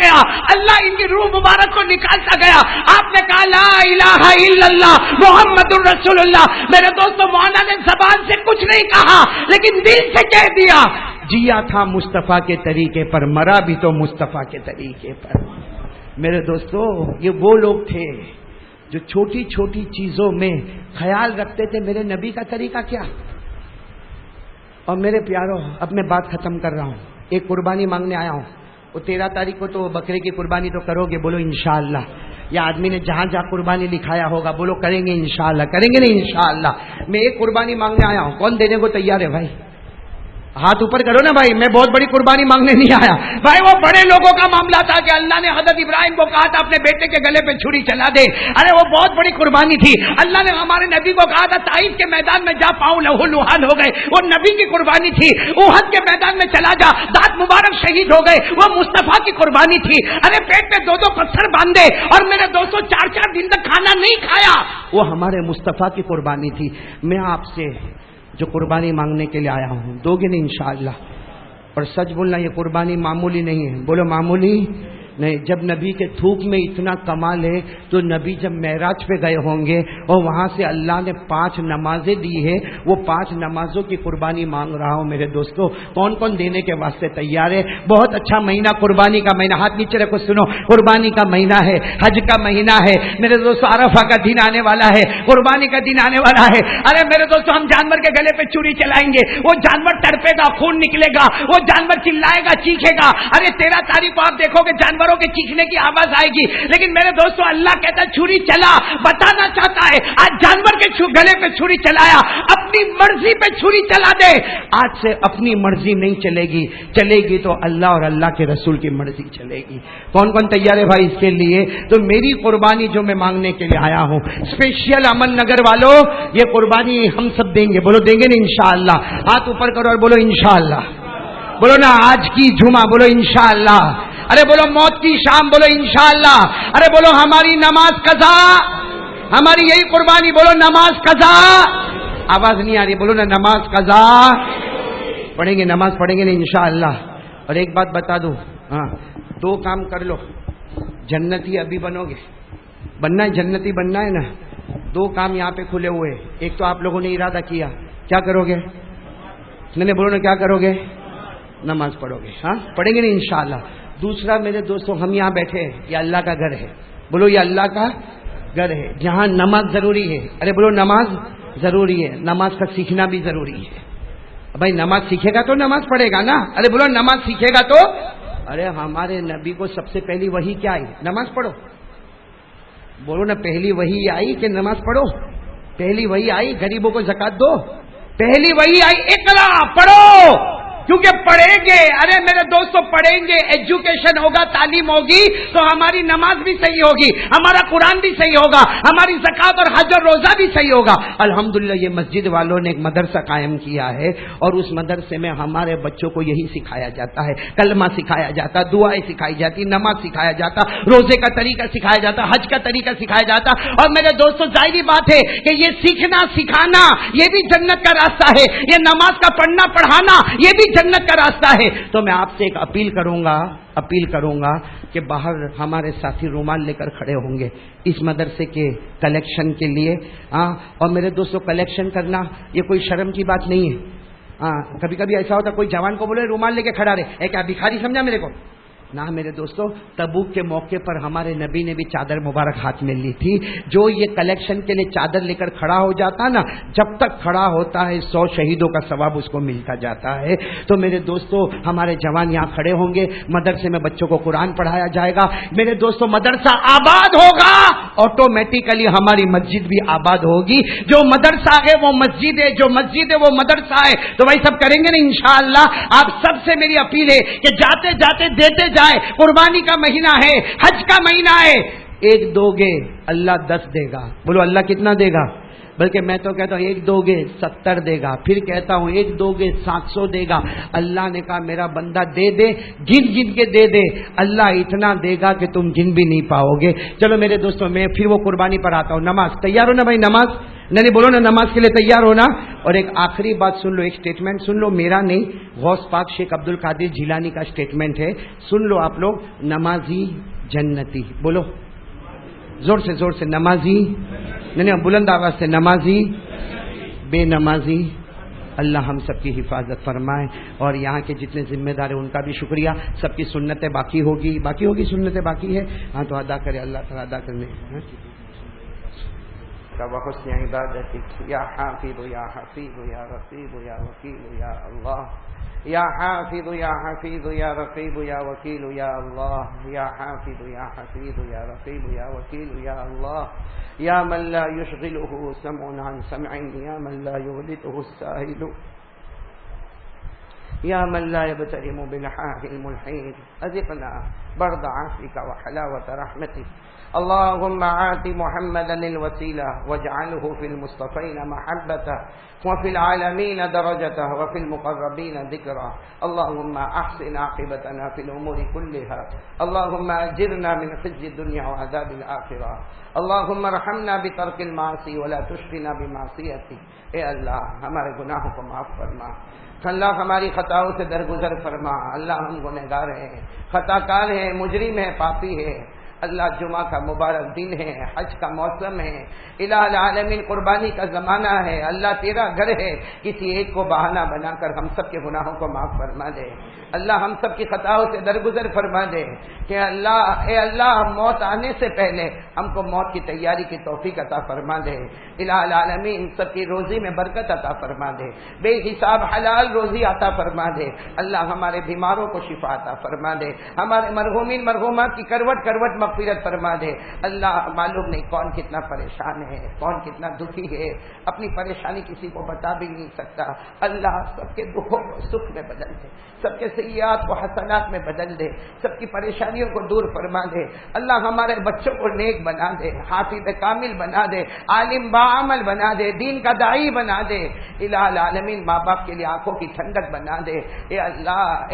گیا، اللہ ان کی روح مبارک کو نکالتا گیا۔ آپ نے کہا لا الہ الا اللہ محمد الرسول اللہ۔ میرے دوستو، مولانا نے زبان سے کچھ نہیں کہا لیکن دل سے کہہ دیا، جیا تھا مصطفیٰ کے طریقے پر، مرا بھی تو مصطفیٰ کے طریقے پر۔ میرے دوستو، یہ وہ لوگ تھے جو چھوٹی چھوٹی چیزوں میں خیال رکھتے تھے میرے نبی کا طریقہ کیا۔ اور میرے پیارو، اب میں بات ختم کر رہا ہوں، ایک قربانی مانگنے آیا ہوں۔ وہ 13 تاریخ کو تو بکرے کی قربانی تو کرو گے، بولو انشاءاللہ۔ یا آدمی نے جہاں قربانی لکھایا ہوگا، بولو کریں گے انشاءاللہ، کریں گے نہیں انشاءاللہ۔ میں ایک قربانی مانگنے آیا ہوں، کون دینے کو تیار ہے بھائی؟ ہاتھ اوپر کرو نا بھائی، میں بہت بڑی قربانی مانگنے نہیں آیا بھائی۔ وہ بڑے لوگوں کا معاملہ تھا کہ اللہ نے حضرت ابراہیم کو کہا تھا اپنے بیٹے کے گلے پہ چھری چلا دے، ارے وہ بہت بڑی قربانی تھی۔ اللہ نے ہمارے نبی کو کہا تھا طائف کے میدان میں جا، پاؤں لہو لہان ہو گئے، وہ نبی کی قربانی تھی۔ احد کے میدان میں چلا جا، دانت مبارک شہید ہو گئے، وہ مصطفیٰ کی قربانی تھی۔ ارے پیٹ پہ 2 پتھر باندھے اور میرے دوستوں 4 دن تک کھانا نہیں کھایا، وہ ہمارے مصطفیٰ کی قربانی تھی۔ میں آپ سے جو قربانی مانگنے کے لیے آیا ہوں، دو گے نہیں انشاءاللہ؟ اور سچ بولنا، یہ قربانی معمولی نہیں ہے، بولو معمولی نہیں۔ جب نبی کے تھوک میں اتنا کمال ہے تو نبی جب معراج پہ گئے ہوں گے اور وہاں سے اللہ نے 5 نمازیں دی ہے، وہ 5 نمازوں کی قربانی مانگ رہا ہوں میرے دوستو۔ کون کون دینے کے واسطے تیار ہے؟ بہت اچھا مہینہ، قربانی کا مہینہ، ہاتھ نیچے رکھو، سنو، قربانی کا مہینہ ہے، حج کا مہینہ ہے میرے دوستو، عرفہ کا دن آنے والا ہے، قربانی کا دن آنے والا ہے۔ ارے میرے دوستو، ہم جانور کے گلے پہ چوری چلائیں گے، وہ جانور تڑپے گا، خون نکلے گا، وہ جانور چلائے گا، چیخے گا۔ ارے 13 تاریخ کو آپ دیکھو گے جانور جانوروں کے چیخنے کی آواز آئے گی، لیکن میرے دوستو اللہ کہتا ہے چھری چلا، بتانا چاہتا ہے آج جانور کے گلے پہ چھری چلایا، اپنی مرضی پہ چھری چلا دے، آج سے اپنی مرضی نہیں چلے گی، چلے گی تو اللہ اور اللہ کے رسول کی مرضی چلے گی۔ کون کون تیار ہے بھائی اس کے لیے؟ تو میری قربانی جو میں مانگنے کے لیے آیا ہوں، اسپیشل امن نگر والوں، یہ قربانی ہم سب دیں گے، بولو دیں گے نا انشاءاللہ؟ ہاتھ اوپر کرو اور بولو انشاءاللہ، بولو نا آج کی جمعہ، بولو انشاءاللہ، ارے بولو موت کی شام، بولو انشاءاللہ، ارے بولو ہماری نماز قضا، ہماری یہی قربانی، بولو نماز قضا، آواز نہیں آ رہی، بولو نا نماز قضا، پڑھیں گے، نماز پڑھیں گے نا انشاءاللہ۔ اور ایک بات بتا دوں، ہاں دو کام کر لو، جنتی ابھی بنو گے، بننا ہے، جنتی بننا ہے نا، دو کام یہاں پہ کھلے ہوئے، ایک تو آپ لوگوں نے ارادہ کیا، کیا کرو گے؟ نہیں بولو نا کیا کرو گے؟ نماز پڑھو گے، ہاں پڑھیں گے نا انشاءاللہ۔ دوسرا میرے دوستوں، ہم یہاں بیٹھے ہیں، یہ اللہ کا گھر ہے، بولو یہ اللہ کا گھر ہے جہاں نماز ضروری ہے، ارے بولو نماز ضروری ہے، نماز کا سیکھنا بھی ضروری ہے۔ بھائی نماز سیکھے گا تو نماز پڑھے گا نا، ارے بولو نماز سیکھے گا تو، ارے ہمارے نبی کو سب سے پہلی وحی کیا آئی؟ نماز پڑھو، بولو نا پہلی وحی آئی کہ نماز پڑھو، پہلی وحی آئی غریبوں کو زکات دو، پہلی وحی آئی اقرا پڑھو، کیونکہ پڑھیں گے، ارے میرے دوستوں پڑھیں گے، ایجوکیشن ہوگا، تعلیم ہوگی تو ہماری نماز بھی صحیح ہوگی، ہمارا قرآن بھی صحیح ہوگا، ہماری زکات اور حج اور روزہ بھی صحیح ہوگا۔ الحمدللہ یہ مسجد والوں نے ایک مدرسہ قائم کیا ہے، اور اس مدرسے میں ہمارے بچوں کو یہی سکھایا جاتا ہے، کلمہ سکھایا جاتا، دعائیں سکھائی جاتی، نماز سکھایا جاتا، روزے کا طریقہ سکھایا جاتا، حج کا طریقہ سکھایا جاتا۔ اور میرے دوستوں ظاہری بات ہے کہ یہ سیکھنا سکھانا یہ بھی جنت کا راستہ ہے، یہ نماز کا پڑھنا پڑھانا یہ بھی جنت کا راستہ ہے۔ تو میں آپ سے ایک اپیل کروں گا کہ باہر ہمارے ساتھی رومال لے کر کھڑے ہوں گے اس مدرسے کے کلیکشن کے لیے، اور میرے دوستوں کلیکشن کرنا یہ کوئی شرم کی بات نہیں ہے۔ کبھی کبھی ایسا ہوتا کوئی جوان کو بولے رومال لے کے کھڑا رہے، کیا بھکاری سمجھا میرے کو؟ نہ میرے دوستو، تبوک کے موقع پر ہمارے نبی نے بھی چادر مبارک ہاتھ میں لی تھی۔ جو یہ کلیکشن کے لیے چادر لے کر کھڑا ہو جاتا نا، جب تک کھڑا ہوتا ہے 100 شہیدوں کا ثواب اس کو ملتا جاتا ہے۔ تو میرے دوستو ہمارے جوان یہاں کھڑے ہوں گے، مدرسے میں بچوں کو قرآن پڑھایا جائے گا۔ میرے دوستو مدرسہ آباد ہوگا، آٹومیٹیکلی ہماری مسجد بھی آباد ہوگی۔ جو مدرسہ ہے وہ مسجد ہے، جو مسجد ہے وہ مدرسہ ہے۔ تو بھائی سب کریں گے نا انشاءاللہ؟ آپ سب سے میری اپیل ہے کہ جاتے جاتے دیتے جائے، قربانی کا مہینہ ہے، حج کا مہینہ ہے، ایک دو گے اللہ 10 دے گا، بولو اللہ کتنا دے گا؟ بلکہ میں تو کہتا ہوں ایک دو گے 70 دے گا، پھر کہتا ہوں ایک دو گے 700 دے گا۔ اللہ نے کہا میرا بندہ دے دے، گن گن کے دے دے، اللہ اتنا دے گا کہ تم گن بھی نہیں پاؤ گے۔ چلو میرے دوستوں میں پھر وہ قربانی پر آتا ہوں۔ نماز تیار ہو نا بھائی؟ نماز نہیں بولو نا، نماز کے لیے تیار ہونا۔ اور ایک آخری بات سن لو، ایک سٹیٹمنٹ سن لو، میرا نہیں، غوث پاک شیخ عبد القادر جیلانی کا سٹیٹمنٹ ہے، سن لو آپ لوگ۔ نمازی جنتی، بولو زور سے نمازی، نہیں بلند آواز سے، نمازی بے نمازی، اللہ ہم سب کی حفاظت فرمائے۔ اور یہاں کے جتنے ذمہ دار ہیں ان کا بھی شکریہ۔ سب کی سنتیں باقی ہوگی سنتیں باقی ہے، ہاں تو ادا کرے اللہ تعالیٰ ادا کرنے وحسن عبادتک یا حافظ یا حفیظ یا رقیب یا وکیل یا اللہ، یا حافظ یا حفیظ یا رقیب یا وکیل یا اللہ، یا حافظ یا حفیظ یا رقیب یا وکیل یا اللہ، یا من لا یشغلہ سمع عن سمع، یا من لا یغلطہ الساہل، یا من لا یبترم بالحاہ الملحید، اذقنا برد عافک وحلاوة رحمتک۔ اللهم آت محمدا الوسيلة واجعله في المصطفين محبته وفي العالمين درجته وفي المقربين ذكره. اللهم أحسن عاقبتنا في الأمور كلها. اللهم أجرنا من خزي الدنيا وعذاب الآخرة. اللهم ارحمنا بترك المعاصي ولا تشقنا بمعصيتك. اے اللہ ہمارے گناہوں کو معاف فرما، اللہ ہماری خطاؤں سے درگزر فرما۔ اللہ ہم گنہگار ہیں، خطا کار ہیں، مجرم ہیں، پاپی ہیں۔ اللہ جمعہ کا مبارک دن ہے، حج کا موسم ہے، الہ العالمین قربانی کا زمانہ ہے، اللہ تیرا گھر ہے، کسی ایک کو بہانہ بنا کر ہم سب کے گناہوں کو معاف فرما دے، اللہ ہم سب کی خطاؤں سے درگزر فرما دے، کہ اللہ اے اللہ موت آنے سے پہلے ہم کو موت کی تیاری کی توفیق عطا فرما دے، الہ العالمین سب کی روزی میں برکت عطا فرما دے، بے حساب حلال روزی عطا فرما دے، اللہ ہمارے بیماروں کو شفا عطا فرما دے، ہمارے مرحومین مرحومات کی کروٹ کروٹ مغفرت فرما دے، اللہ معلوم نہیں کون کتنا پریشان ہے، کون کتنا دکھی ہے، اپنی پریشانی کسی کو بتا بھی نہیں سکتا، اللہ سب کے دکھوں کو سکھ میں بدل دے، سب کے سیئات کو حسنات میں بدل دے، سب کی پریشانیوں کو دور فرما دے، اللہ ہمارے بچوں کو نیک بنا دے، حافظ کامل بنا دے، عالم باعمل بنا دے، دین کا داعی بنا دے، الہ العالمین ماں باپ کے لیے آنکھوں کی ٹھنڈک بنا دے، اے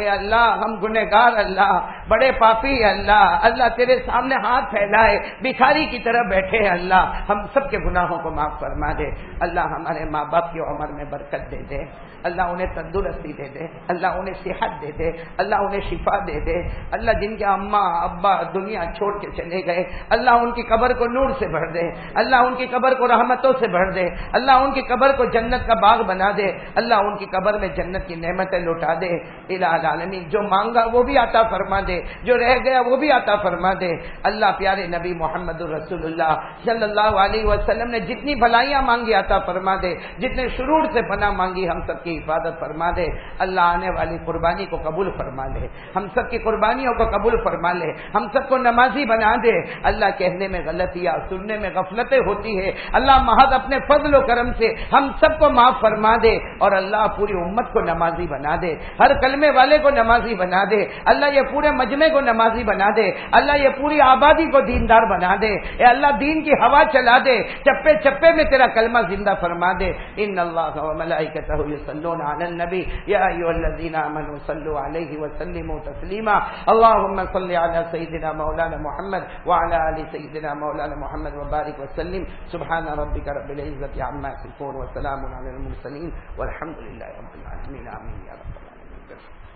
اللہ ہم گنہگار اللہ بڑے پاپی اللہ، اللہ تیرے سامنے ہاتھ پھیلائے بھکاری کی طرح بیٹھے اللہ، ہم سب کے گناہوں کو معاف فرما دے، اللہ ہمارے ماں باپ کی عمر میں برکت دے دے، اللہ انہیں تندرستی دے دے، اللہ انہیں صحت دے دے، اللہ انہیں شفا دے دے، اللہ جن کے اماں ابا دنیا چھوڑ کے چلے گئے اللہ ان کی قبر کو نور سے بھر دے، اللہ ان کی قبر کو رحمتوں سے بھر دے، اللہ ان کی قبر کو جنت کا باغ بنا دے، اللہ ان کی قبر میں جنت کی نعمتیں لوٹا دے، الہ العالمین جو مانگا وہ بھی عطا فرما دے، جو رہ گیا وہ بھی عطا فرما دے، اللہ پیارے نبی محمد رسول اللہ صلی اللہ علیہ وسلم نے جتنی بھلائیاں مانگی عطا فرما دے، جتنے شرور سے پناہ مانگی ہم سب کی حفاظت فرما دے، اللہ آنے والی قربانی کو قبول فرما لے، ہم سب کی قربانیوں کو قبول فرما لے، ہم سب کو نمازی بنا دے، اللہ کہنے میں غلطیاں سننے میں غفلتیں ہوتی ہے، اللہ محض اپنے فضل و کرم سے ہم سب کو معاف فرما دے، اور اللہ پوری امت کو نمازی بنا دے، ہر کلمے والے کو نمازی بنا دے، اللہ یہ پورے مجمع کو نمازی بنا دے، اللہ یہ پوری آبادی کو دیندار بنا دے، اے اللہ دین کی ہوا چلا دے، چپے چپے میں تیرا کلمہ زندہ فرما دے، ان اللہ و ملائکتہ یصلون علی النبی یا ایھا الذین آمنوا صلوا علیہ وسلموا تسلیما اللهم صل علی سیدنا مولانا محمد وعلى آل سیدنا مولانا محمد وبارک وسلم سبحان ربک رب العزة عما یصفون وسلام علی المرسلین والحمد للہ رب العالمین آمین یا رب العالمین.